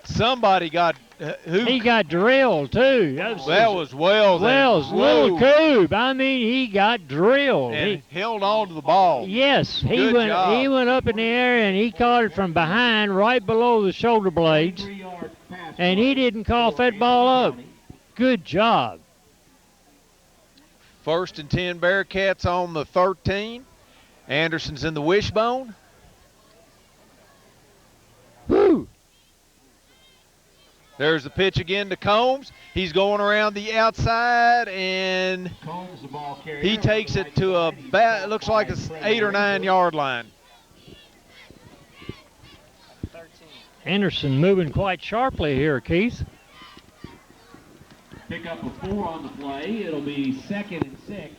Somebody got he got drilled too. That was Wells. Wells, little Coob. I mean, he got drilled. And he held on to the ball. Yes, he went up in the air and he caught it from behind, right below the shoulder blades, and he didn't cough that ball up. Good job. 1st and 10 Bearcats on the 13. Anderson's in the wishbone. Woo! There's the pitch again to Combs. He's going around the outside, and he takes it to looks like it's 8 or 9 yard line. Anderson moving quite sharply here, Keith. Pick up a 4 on the play. It'll be 2nd and 6.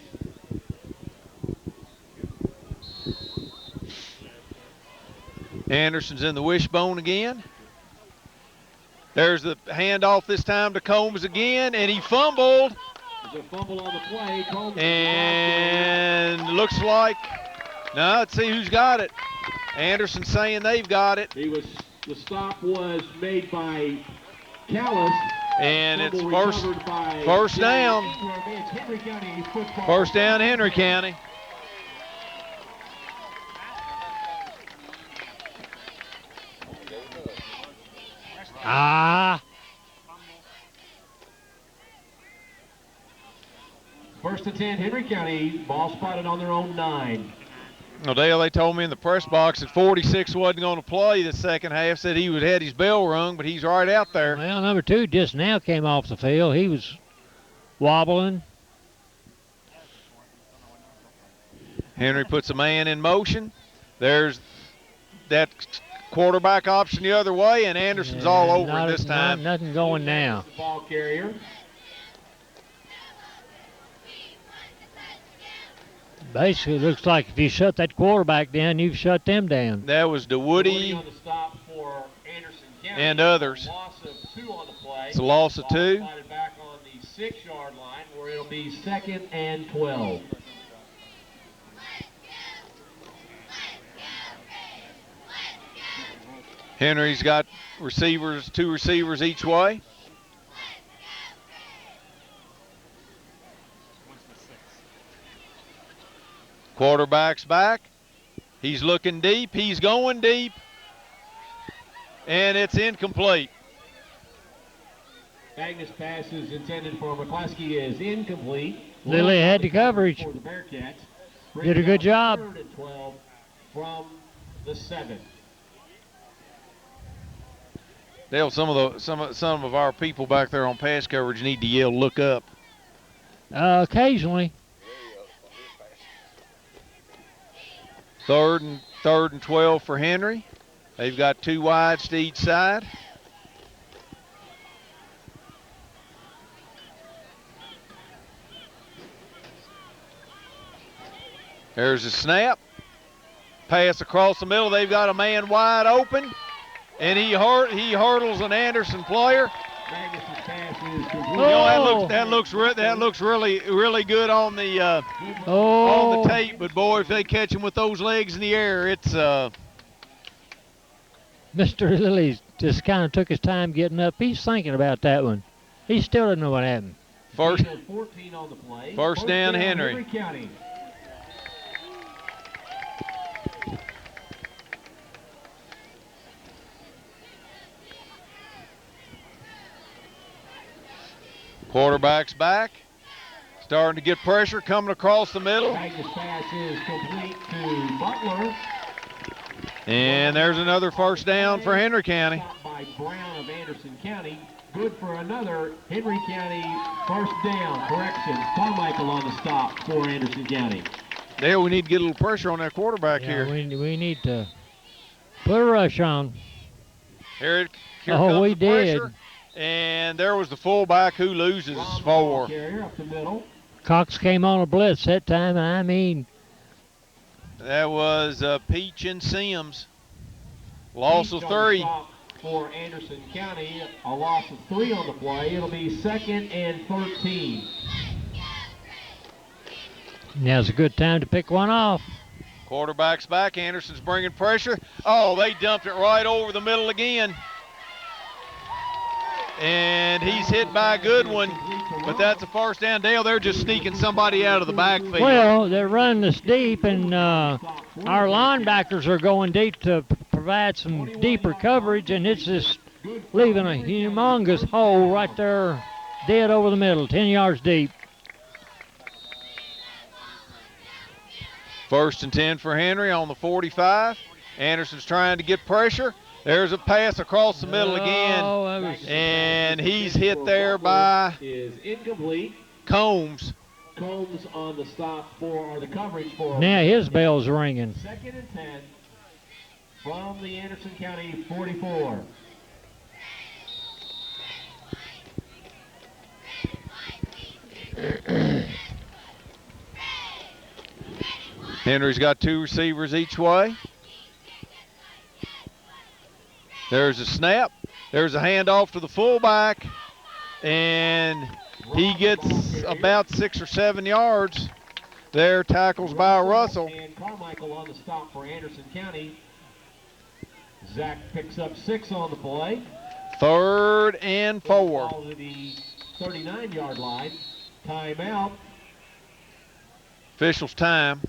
Anderson's in the wishbone again. There's the handoff this time to Combs again, and he fumbled. There's a fumble on the play. Combs and looks like, now let's see who's got it. Anderson saying they've got it. The stop was made by Callis. And it's first down. First down, Henry County. First and 10, Henry County. Ball spotted on their own 9. Well, Dale, they told me in the press box that 46 wasn't going to play the second half. Said he would had his bell rung, but he's right out there. Well, number 2 just now came off the field. He was wobbling. Henry puts a man in motion. There's that quarterback option the other way, and Anderson's all over it this time. Nothing going now. Ball carrier. Basically, it looks like if you shut that quarterback down, you've shut them down. That was DeWoody on the stop for Anderson County. and others. Loss of 2 on the play. It's a loss of 2. Spotted back on the 6-yard line where it'll be 2nd and 12. Henry's got receivers, 2 receivers each way. Quarterback's back. He's looking deep. He's going deep. And it's incomplete. Magnus pass is intended for McClaskey is incomplete. Lilly had the coverage. For the Bearcats. Did a good job. 3rd and 12 from the 7. Dale, some of our people back there on pass coverage need to yell, "Look up." Occasionally. Third and 12 for Henry. They've got 2 wides to each side. There's a snap. Pass across the middle. They've got a man wide open, and he hurdles an Anderson player. Magnus's pass is complete. You know, that looks really good on the on the tape. But boy, if they catch him with those legs in the air, it's Mr. Lilly just kind of took his time getting up. He's thinking about that one. He still doesn't know what happened. First 14 on the play. First down, Henry. County. Quarterback's back. Starting to get pressure coming across the middle. Magnus pass is complete to Butler. And there's another first down for Henry County. Stopped by Brown of Anderson County. Good for another Henry County first down. Correction. Carmichael on the stop for Anderson County. Dale, we need to get a little pressure on that quarterback here. We need to put a rush on. Here comes we the pressure. did. And there was the fullback who loses 4. Carrier up the middle. Cox came on a blitz that time, and I mean. That was Peach and Sims. Loss of 3. For Anderson County, a loss of 3 on the play. It'll be 2nd and 13. Now's a good time to pick one off. Quarterback's back. Anderson's bringing pressure. Oh, they dumped it right over the middle again. And he's hit by a good one, but that's a first down. Dale, they're just sneaking somebody out of the backfield. Well, they're running this deep, and our linebackers are going deep to provide some deeper coverage, and it's just leaving a humongous hole right there dead over the middle, 10 yards deep. First and 10 for Henry on the 45. Anderson's trying to get pressure. There's a pass across the middle again, and he's hit there by is incomplete. Combs. Combs on the stop or the coverage for. Now his bell's ringing. 2nd and 10 from the Anderson County 44. Henry's got 2 receivers each way. There's a snap. There's a handoff to the fullback. And he gets about 6 or 7 yards. There, tackles by Russell. And Carmichael on the stop for Anderson County. Zach picks up 6 on the play. 3rd and 4. Ball to the 39-yard line. Timeout. Officials' time.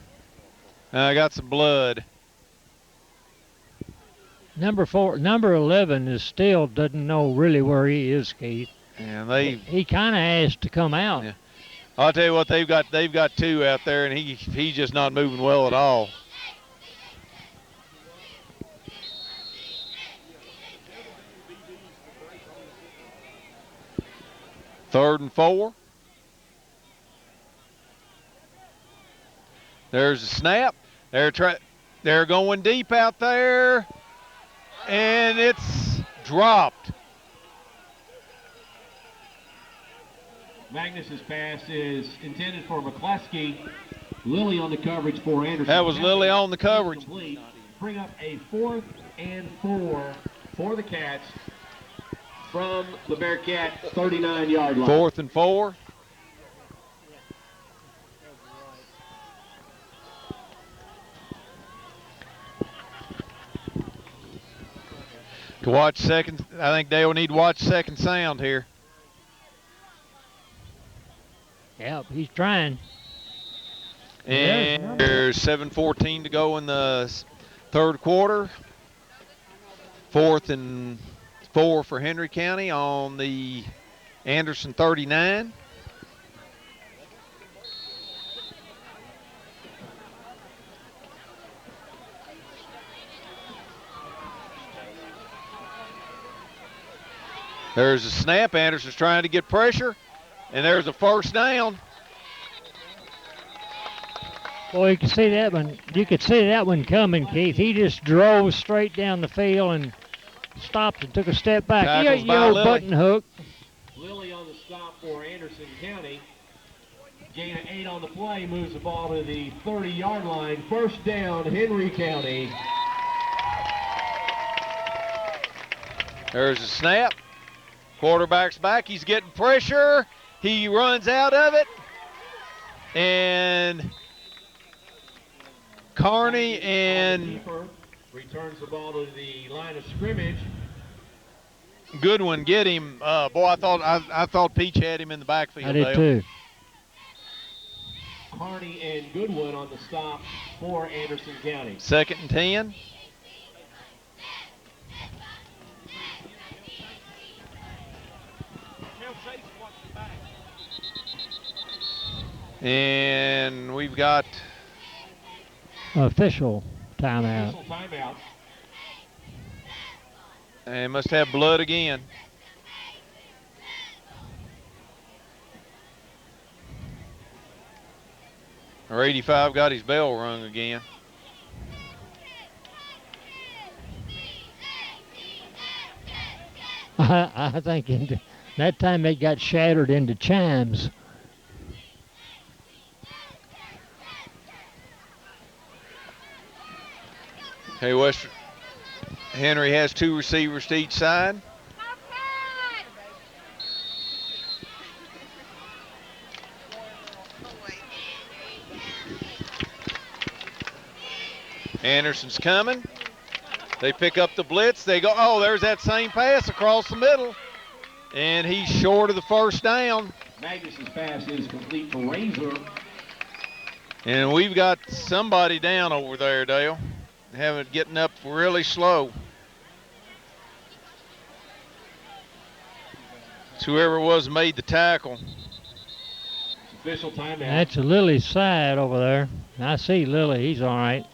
I got some blood. Number 11 is still doesn't know really where he is, Keith. And he kind of asked to come out. Yeah. I'll tell you what, they've got 2 out there, and he's just not moving well at all. Third and 4. There's a snap. They're going deep out there, and it's dropped. Magnus's pass is intended for McCleskey. Lilly on the coverage for Anderson. That was Lilly on the coverage. Bring up a 4th and 4 for the Cats from the Bearcat 39-yard line. 4th and 4. To watch second, I think they will need to watch second sound here. Yep, he's trying. And there's 7:14 to go in the 3rd quarter. 4th and 4 for Henry County on the Anderson 39. There's a snap. Anderson's trying to get pressure, and there's a 1st down. Boy, you can see that one. You could see that one coming, Keith. He just drove straight down the field and stopped and took a step back. Tackles by old Lilly. button hook. Lilly on the stop for Anderson County. Gain of 8 on the play, moves the ball to the 30-yard line. 1st down, Henry County. There's a snap. Quarterback's back. He's getting pressure. He runs out of it. And Carney and returns the ball to the line of scrimmage. Goodwin get him. Boy, I thought Peach had him in the backfield. I did Dale. too. Carney and Goodwin on the stop for Anderson County. 2nd and 10. And we've got Official timeout. Official timeout. and must have blood again. Or 85 got his bell rung again. I think that time it got shattered into chimes. Hey, Western Henry has 2 receivers to each side. Anderson's coming. They pick up the blitz. They go, oh, there's that same pass across the middle. And he's short of the 1st down. Magnus's pass is complete for Razor. And we've got somebody down over there, Dale. Having getting up really slow. It's whoever it was made the tackle. Official timeout. That's Lily's side over there. I see Lily. He's all right.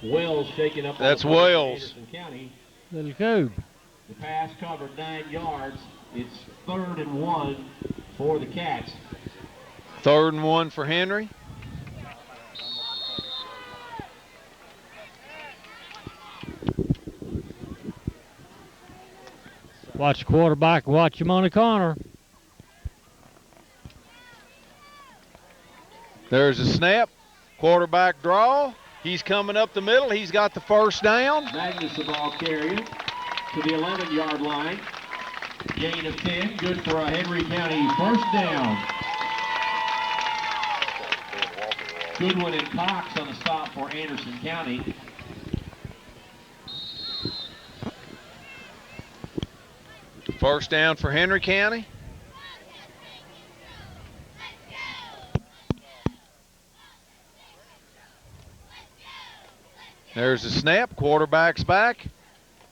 Wells shaking up. That's on the play for Wells. Anderson County. Little Coob. The pass covered 9 yards. It's 3rd and 1 for the Cats. 3rd and 1 for Henry. Watch the quarterback. Watch him on the corner. There's a snap. Quarterback draw. He's coming up the middle. He's got the first down. Magnus, the ball carrier, to the 11-yard line. Gain of 10, good for a Henry County first down. Goodwin and Cox on the stop for Anderson County. First down for Henry County. There's a snap. Quarterback's back.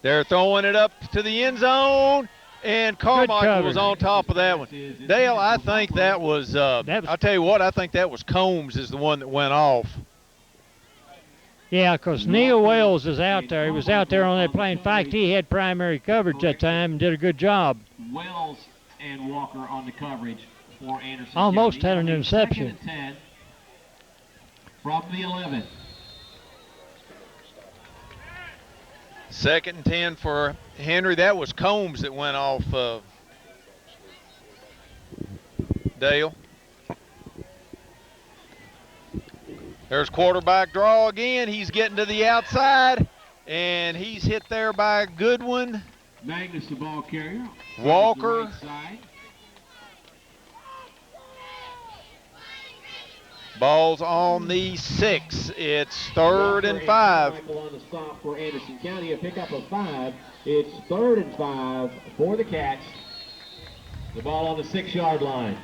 They're throwing it up to the end zone, and Carmichael was on top of that one. Dale, I think that was I'll tell you what, I think that was Combs is the one that went off. Yeah, because Neil Wells is out there. He was out there on that play. In fact, he had primary coverage that time and did a good job. Wells and Walker on the coverage for Anderson Almost County. had an interception. 2nd and 10 from the 11. 2nd and 10 for Henry. That was Combs that went off, Dale. There's quarterback draw again. He's getting to the outside, and he's hit there by Goodwin. Magnus, the ball carrier. Walker. Right side. Ball's on the 6. It's 3rd and 5. Michael on the stop for Anderson County, a pickup of 5. It's 3rd and 5 for the Cats. The ball on the 6-yard line.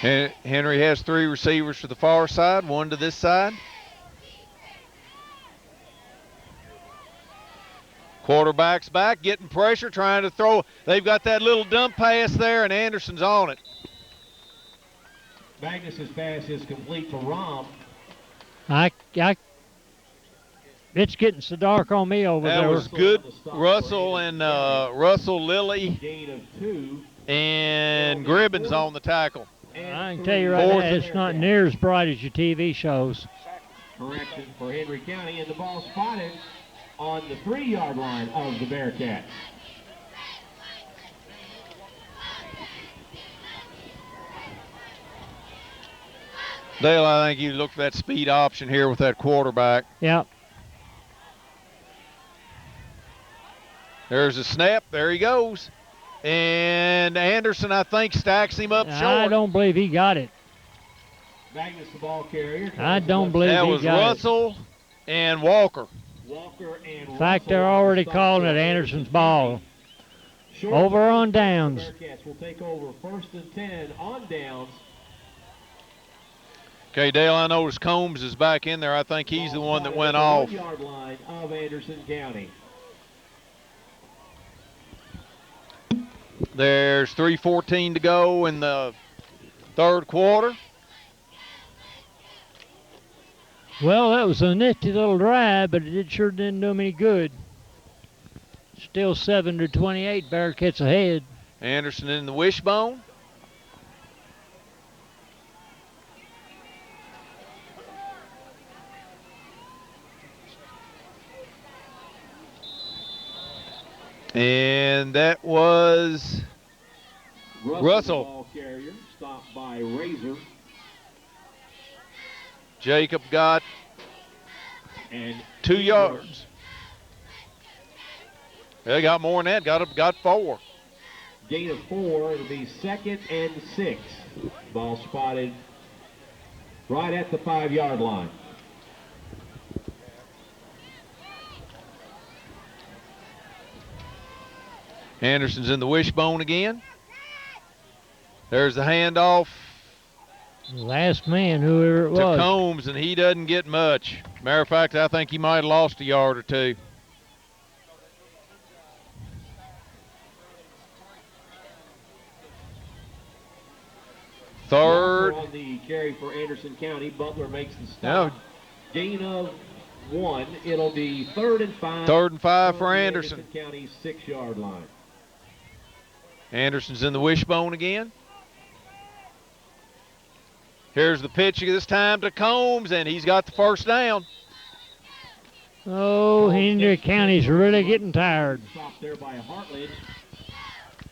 Henry has 3 receivers to the far side, 1 to this side. Quarterback's back, getting pressure, trying to throw. They've got that little dump pass there, and Anderson's on it. Magnus's pass is complete to Rom. It's getting so dark on me over there. That was good. Russell and Russell Lilly Gain of 2. and Gribbins on the tackle. I can tell you right now, it's not near as bright as your TV shows. Correction for Henry County, and the ball spotted on the 3-yard line of the Bearcats. Dale, I think you look for that speed option here with that quarterback. Yep. There's a snap. There he goes. And Anderson, I think, stacks him up short. I don't believe he got it. Magnus, the ball carrier. I don't believe that he was got Russell and Walker. Walker and In fact, they're already calling it Anderson's ball. Over on downs. Bearcats will take over 1st and 10 on downs. Okay, Dale, I noticed Combs is back in there. I think he's the one that went off. 1-yard line of Anderson County. There's 3:14 to go in the 3rd quarter. Well, that was a nifty little drive, but it sure didn't do him any good. Still 7-28, Bearcats ahead. Anderson in the wishbone. And that was Russell. Ball carrier, stopped by Razor. Jacob got And 2 yards. They got more than that. Got 4. Gain of 4. It'll be 2nd and 6. Ball spotted right at the 5-yard line. Anderson's in the wishbone again. There's the handoff Last man, whoever it to was. Combs, and he doesn't get much. Matter of fact, I think he might have lost a yard or 2. Third. On the carry for Anderson County, Butler makes the stop. Now, Gain of 1. It'll be 3rd and 5. 3rd and 5 for on the Anderson. County 6-yard line. Anderson's in the wishbone again. Here's the pitch this time to Combs, and he's got the first down. Oh, Henry County's really getting tired. Stopped there by Hartledge.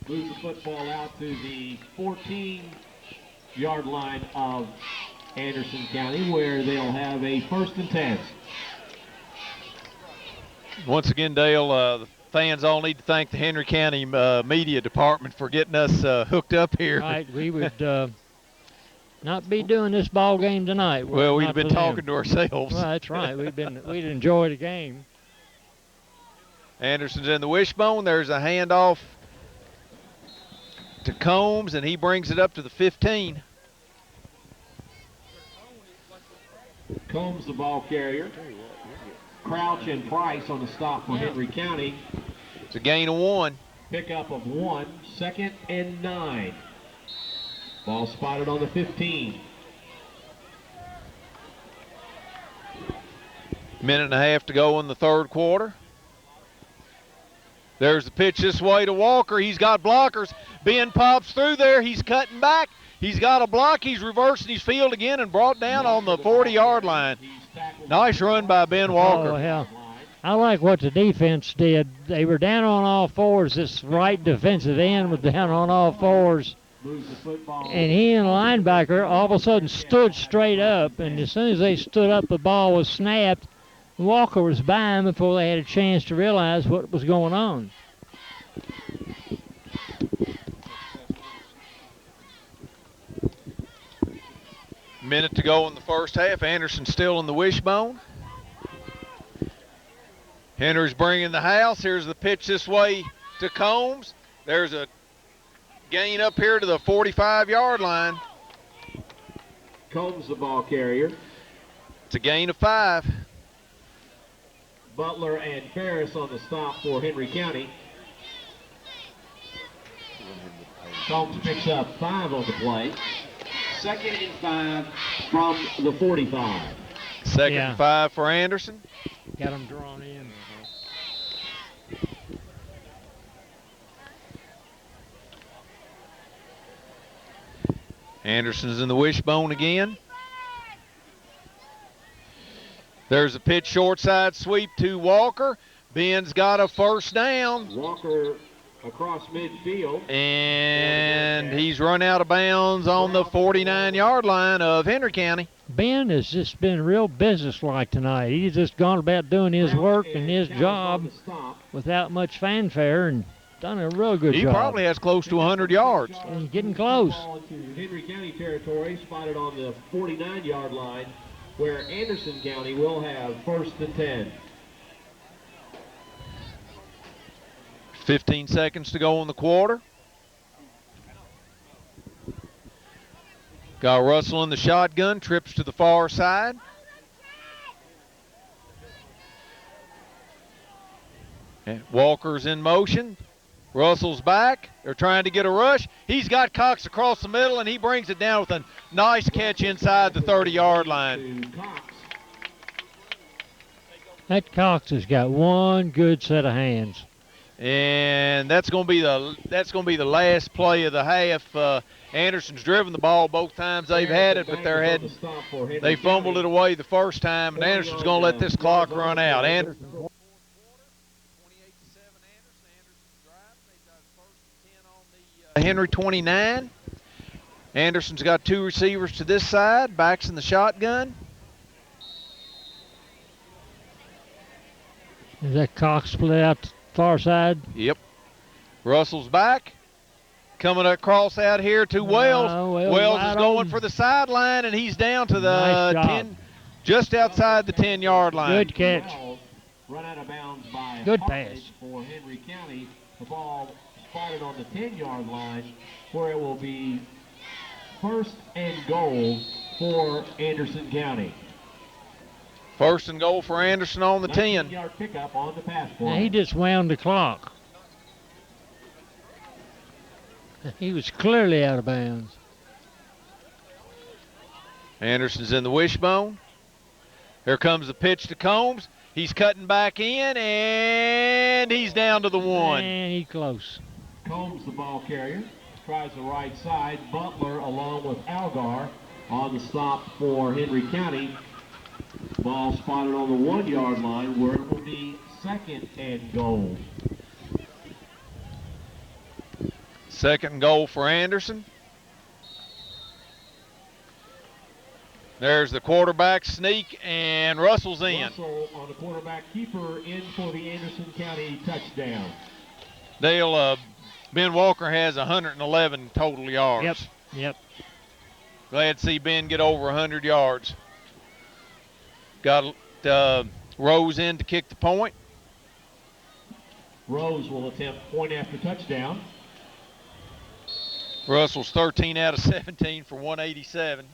Moves the football out to the 14-yard line of Anderson County, where they'll have a 1st and 10. Once again, Dale, the fans all need to thank the Henry County media department for getting us hooked up here. Right, we would not be doing this ball game tonight. Well, we've been talking to ourselves. Well, that's right. We'd enjoy the game. Anderson's in the wishbone. There's a handoff to Combs, and he brings it up to the 15. Combs, the ball carrier. Crouch and Price on the stop for Henry County. It's a gain of 1. Pickup of 1, 2nd and 9. Ball spotted on the 15. Minute and a half to go in the 3rd quarter. There's the pitch this way to Walker. He's got blockers. Ben pops through there. He's cutting back. He's got a block. He's reversing his field again and brought down on the 40-yard line. Nice run by Ben Walker. Oh, hell. I like what the defense did. They were down on all fours. This right defensive end was down on all fours. And he and the linebacker all of a sudden stood straight up. And as soon as they stood up, the ball was snapped. Walker was by him before they had a chance to realize what was going on. Minute to go in the 1st half. Anderson still in the wishbone. Henry's bringing the house. Here's the pitch this way to Combs. There's a gain up here to the 45-yard line. Combs, the ball carrier. It's a gain of 5. Butler and Ferris on the stop for Henry County. Combs picks up 5 on the play. 2nd and 5 from the 45. 2nd and 5 for Anderson. Got him drawn in. Anderson's in the wishbone again. There's a pitch short side sweep to Walker. Ben's got a 1st down. Walker across midfield. And he's run out of bounds on the 49-yard line of Henry County. Ben has just been real businesslike tonight. He's just gone about doing his work and his job without much fanfare and done a real good job. He probably has close to 100 yards. And he's getting close. Henry County territory, spotted on the 49-yard line, where Anderson County will have 1st and 10. 15 seconds to go in the quarter. Got Russell in the shotgun, trips to the far side. And Walker's in motion. Russell's back. They're trying to get a rush. He's got Cox across the middle, and he brings it down with a nice catch inside the 30-yard line. That Cox has got one good set of hands. And that's going to be the last play of the half. Anderson's driven the ball both times they've had it, but they fumbled it away the first time, and Anderson's going to let this clock run out. Anderson. 28-7 Anderson driving. They've got 1st and 10 on the Henry 29. Anderson's got 2 receivers to this side. Backs in the shotgun. Is that Cox split out to far side? Yep. Russell's back. Coming across out here to Wells. Wells is going for the sideline, and he's down to the 10, just outside the 10-yard line. Good catch. Run out of bounds by good pass for Henry County. The ball spotted on the 10-yard line, where it will be 1st and goal for Anderson County. 1st and goal for Anderson on the 10. 19-yard pickup on the pass play. Now he just wound the clock. He was clearly out of bounds. Anderson's in the wishbone. Here comes the pitch to Combs. He's cutting back in, and he's down to the 1. And he's close. Combs, the ball carrier, tries the right side. Butler along with Algar on the stop for Henry County. Ball spotted on the 1 yard line where it will be 2nd and goal. 2nd and goal for Anderson. There's the quarterback sneak, and Russell's in. Russell on the quarterback keeper in for the Anderson County touchdown. Dale, Ben Walker has 111 total yards. Yep. Glad to see Ben get over 100 yards. Got Rose in to kick the point. Rose will attempt point after touchdown. Russell's 13 out of 17 for 187.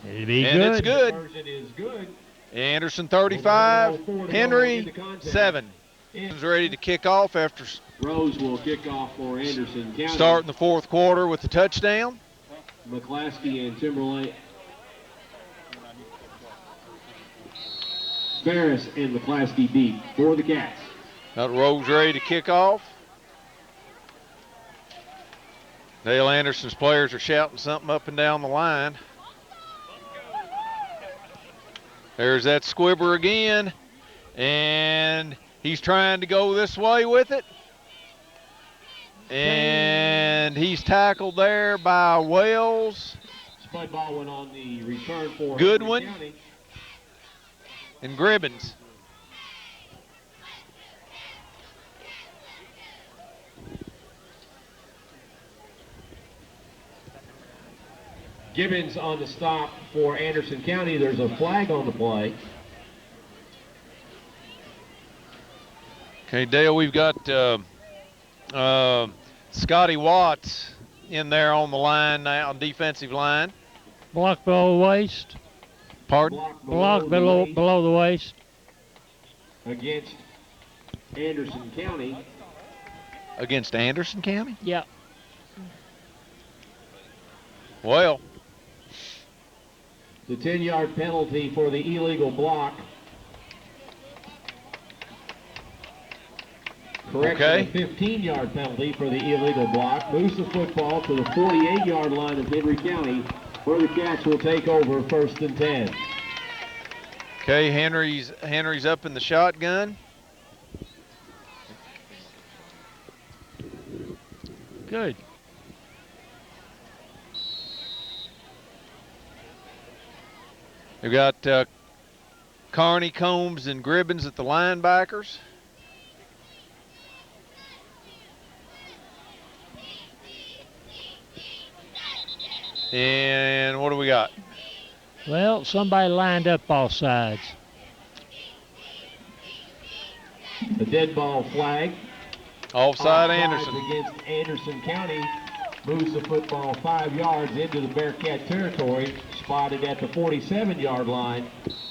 It'll be and good. It's good. Conversion is good. Anderson 35, Henry 7. Anderson's ready to kick off after Rose will kick off for Anderson County. starting the 4th quarter with the touchdown. McClaskey and Timberlake. Ferris and McClaskey deep for the Cats. Got Rose ready to kick off. Dale Anderson's players are shouting something up and down the line. There's that squibber again, and he's trying to go this way with it. And he's tackled there by Wells. Spud ball went on the return for Goodwin Henry County. and Gribbins. Gibbons on the stop for Anderson County. There's a flag on the play. Okay, Dale, we've got Scotty Watts in there on the line now, on defensive line. Block below the waist. Pardon? Block below the waist. Against Anderson County. Against Anderson County? Yeah. Well, The 10-yard penalty for the illegal block. Correction, Okay. a 15-yard penalty for the illegal block. Moves the football to the 48-yard line of Henry County, where the Cats will take over 1st and 10. okay, Henry's up in the shotgun. Good. They've got Carney, Combs, and Gribbins at the linebackers. And what do we got? Well, somebody lined up both sides. The dead ball flag. Offside Offsides Anderson. against Anderson County. Moves the football 5 yards into the Bearcat territory. Spotted at the 47-yard line,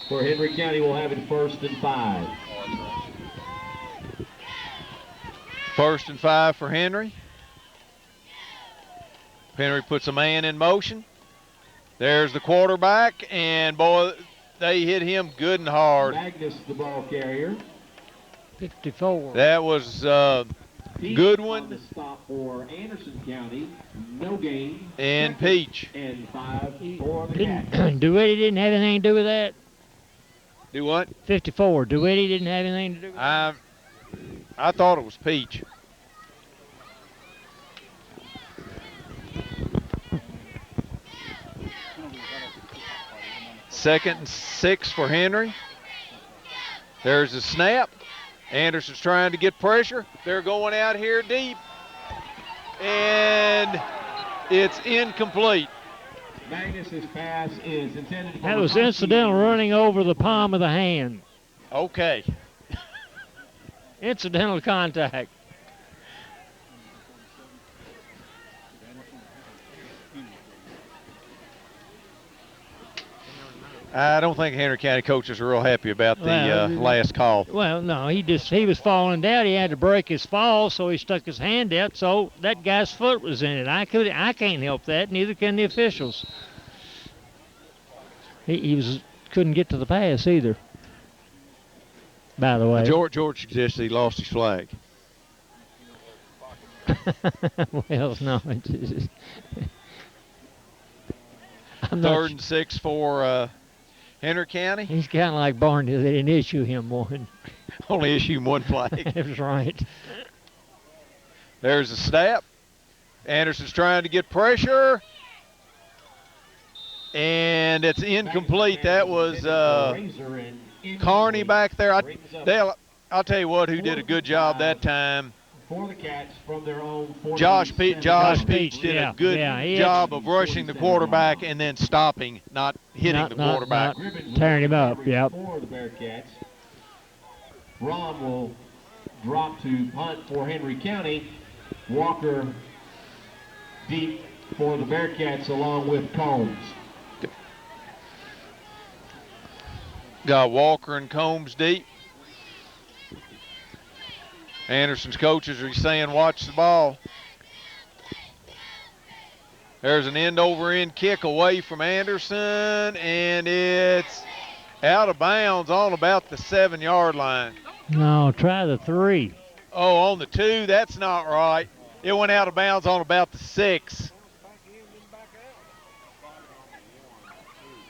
where Henry County will have it 1st and 5. 1st and 5 for Henry. Henry puts a man in motion. There's the quarterback, and boy, they hit him good and hard. Magnus, the ball carrier. 54. That was Peach Goodwin on the stop for Anderson County. No gain. and 2nd Peach. and 5 for the Cats. DeWitty didn't have anything to do with that. Do what? 54. DeWitty didn't have anything to do with that. I thought it was Peach. Second and 6 for Henry. There's a snap. Anderson's trying to get pressure. They're going out here deep. And it's incomplete. Magnus's pass is intended for That was McCoskey. incidental running over the palm of the hand. Okay. Incidental contact. I don't think Henry County coaches are real happy about the Well, last call. Well, no, he was falling down. He had to break his fall, so he stuck his hand out. So that guy's foot was in it. I can't help that. Neither can the officials. He couldn't get to the pass either. By the way, George suggested he lost his flag. Well, no. I'm not. 3rd and 6 for Henry County. He's kind of like Barney. They didn't issue him one. Only issue him one flag. That's right. There's a snap. Anderson's trying to get pressure. And it's incomplete. That was Carney back there. Dale, I'll tell you what, who did a good job that time. For the Cats from their own Josh Peach did a good job of rushing the quarterback and then stopping, not hitting the quarterback. Not tearing him up, yep. For the Bearcats. Rom will drop to punt for Henry County. Walker deep for the Bearcats along with Combs. Got Walker and Combs deep. Anderson's coaches are saying watch the ball. There's an end-over-end kick away from Anderson, and it's out of bounds on about the 7-yard line. No, try the 3. Oh, on the 2, that's not right. It went out of bounds on about the 6.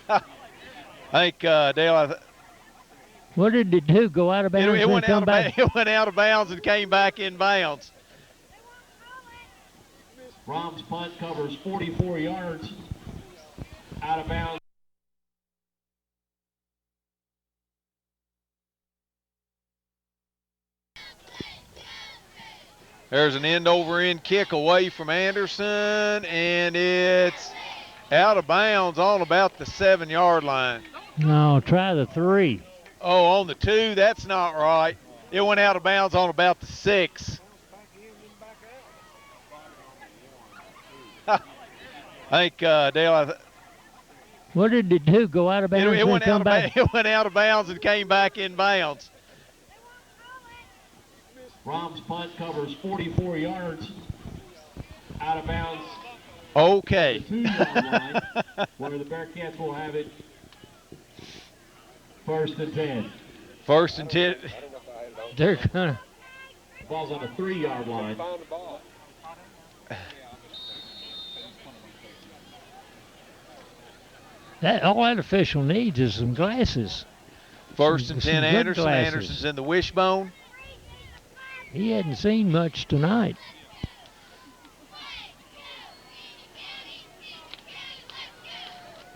I think, Dale, what did it do? Go out of bounds it and went come back? It went out of bounds and came back in bounds. Rom's punt covers 44 yards out of bounds. There's an end-over-end kick away from Anderson, and it's out of bounds on about the 7-yard line. No, try the 3. Oh, on the 2, that's not right. It went out of bounds on about the 6. I think, Dale, what did it do? Go out of bounds and come back? It went out of bounds and came back in bounds. Rom's punt covers 44 yards out of bounds. Okay. The 2-yard line, where the Bearcats will have it 1st and 10. 1st and 10. They're gonna. Ball's on the 3-yard line. All that official needs is some glasses. 1st and 10, good Anderson. glasses. Anderson's in the wishbone. He hadn't seen much tonight.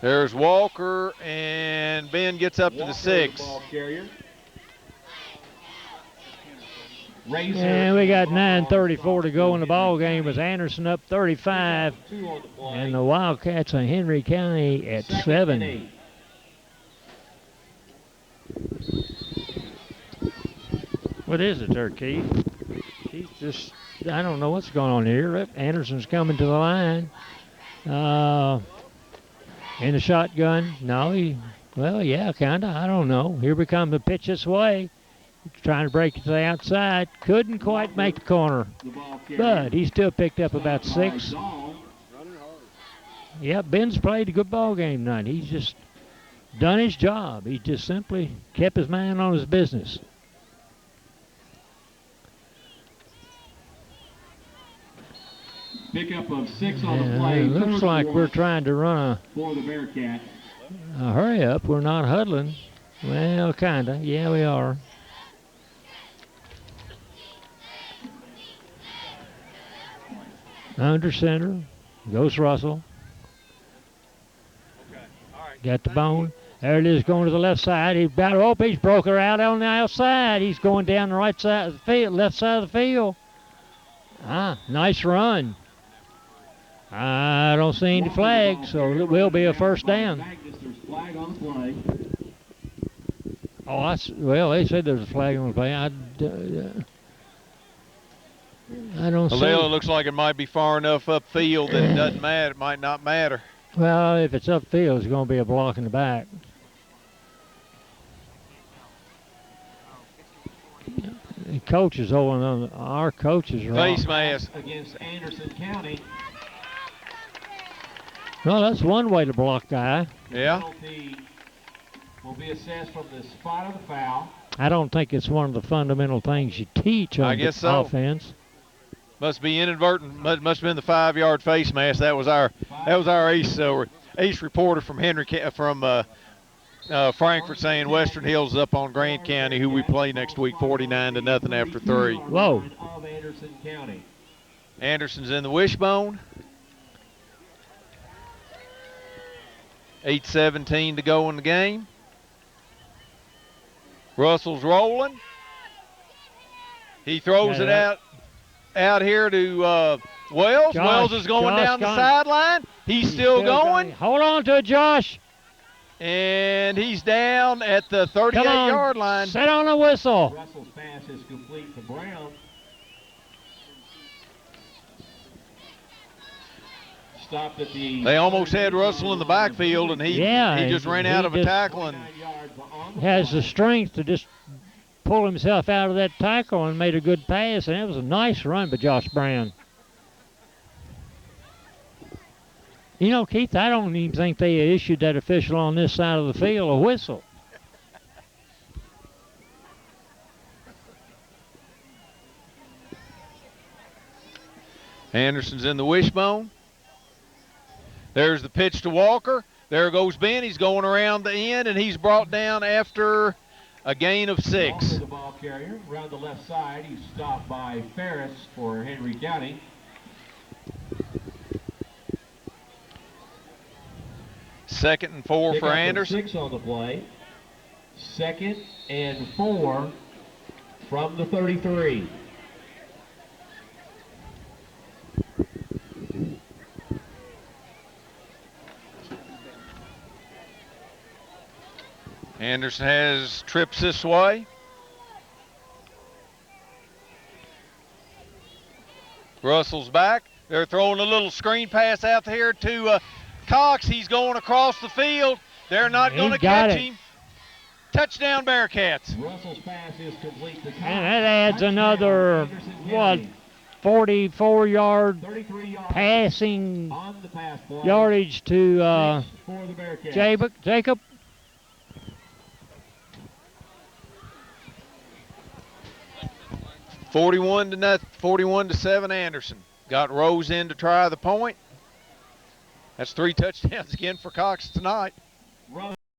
There's Walker, and Ben gets up to the 6. Ball carrier. And we got 9:34 to go in the ball game with Anderson up 35, and the Wildcats of Henry County at 7. What is it there, Keith? He's just, I don't know what's going on here. Anderson's coming to the line. In the shotgun. No, well, yeah, kind of. I don't know. Here we come the pitch this way. Trying to break it to the outside. Couldn't quite make the corner. But he still picked up about 6. Yep, Ben's played a good ball game tonight. He's just done his job. He just simply kept his mind on his business. Pickup of 6 on the play. It looks like we're trying to run for the Bearcats. a hurry up. We're not huddling. Well, kind of. Yeah, we are. Under center. Goes Russell. Got the bone. There it is going to the left side. He's broke her out on the outside. He's going down the right side of the field, left side of the field. Nice run. I don't see any flags, so it will be a first down. Well, they said there's a flag on the play. I don't see it. It looks like it might be far enough upfield that it doesn't matter. It might not matter. Well, if it's upfield, it's going to be a block in the back. The coaches over our coaches are face mask against Anderson County. Well, that's one way to block guy. Yeah. Penalty will be assessed from the spot of the foul. I don't think it's one of the fundamental things you teach on offense. Must be inadvertent. Must have been the 5-yard face mask. That was our ace reporter from Frankfort saying Western Hills up on Grant County, who we play next week, 49-0 after 3. Whoa. Anderson's in the wishbone. 8:17 to go in the game. Russell's rolling. He throws it out here to Wells. Wells is going down the sideline. He's still going. Hold on to it, Josh. And he's down at the 38-yard line. Set on a whistle. Russell's pass is complete to Brown. Stopped at the. They almost had Russell in the backfield, and he just ran out of a tackle and has the strength to just pull himself out of that tackle and made a good pass, and it was a nice run by Josh Brown. You know, Keith, I don't even think they issued that official on this side of the field a whistle. Anderson's in the wishbone. There's the pitch to Walker. There goes Ben. He's going around the end, and he's brought down after a gain of 6. Walker, the ball carrier, around the left side. He's stopped by Ferris for Henry County. Second and 4 for Anderson. 6 on the play. 2nd and 4 from the 33. Anderson has trips this way. Russell's back. They're throwing a little screen pass out here to Cox. He's going across the field. They're not going to catch him. Touchdown, Bearcats. Russell's pass is complete to Cox. And that adds another, 44-yard passing yardage to Jacob. 41-7 Anderson. Got Rose in to try the point. That's 3 touchdowns again for Cox tonight.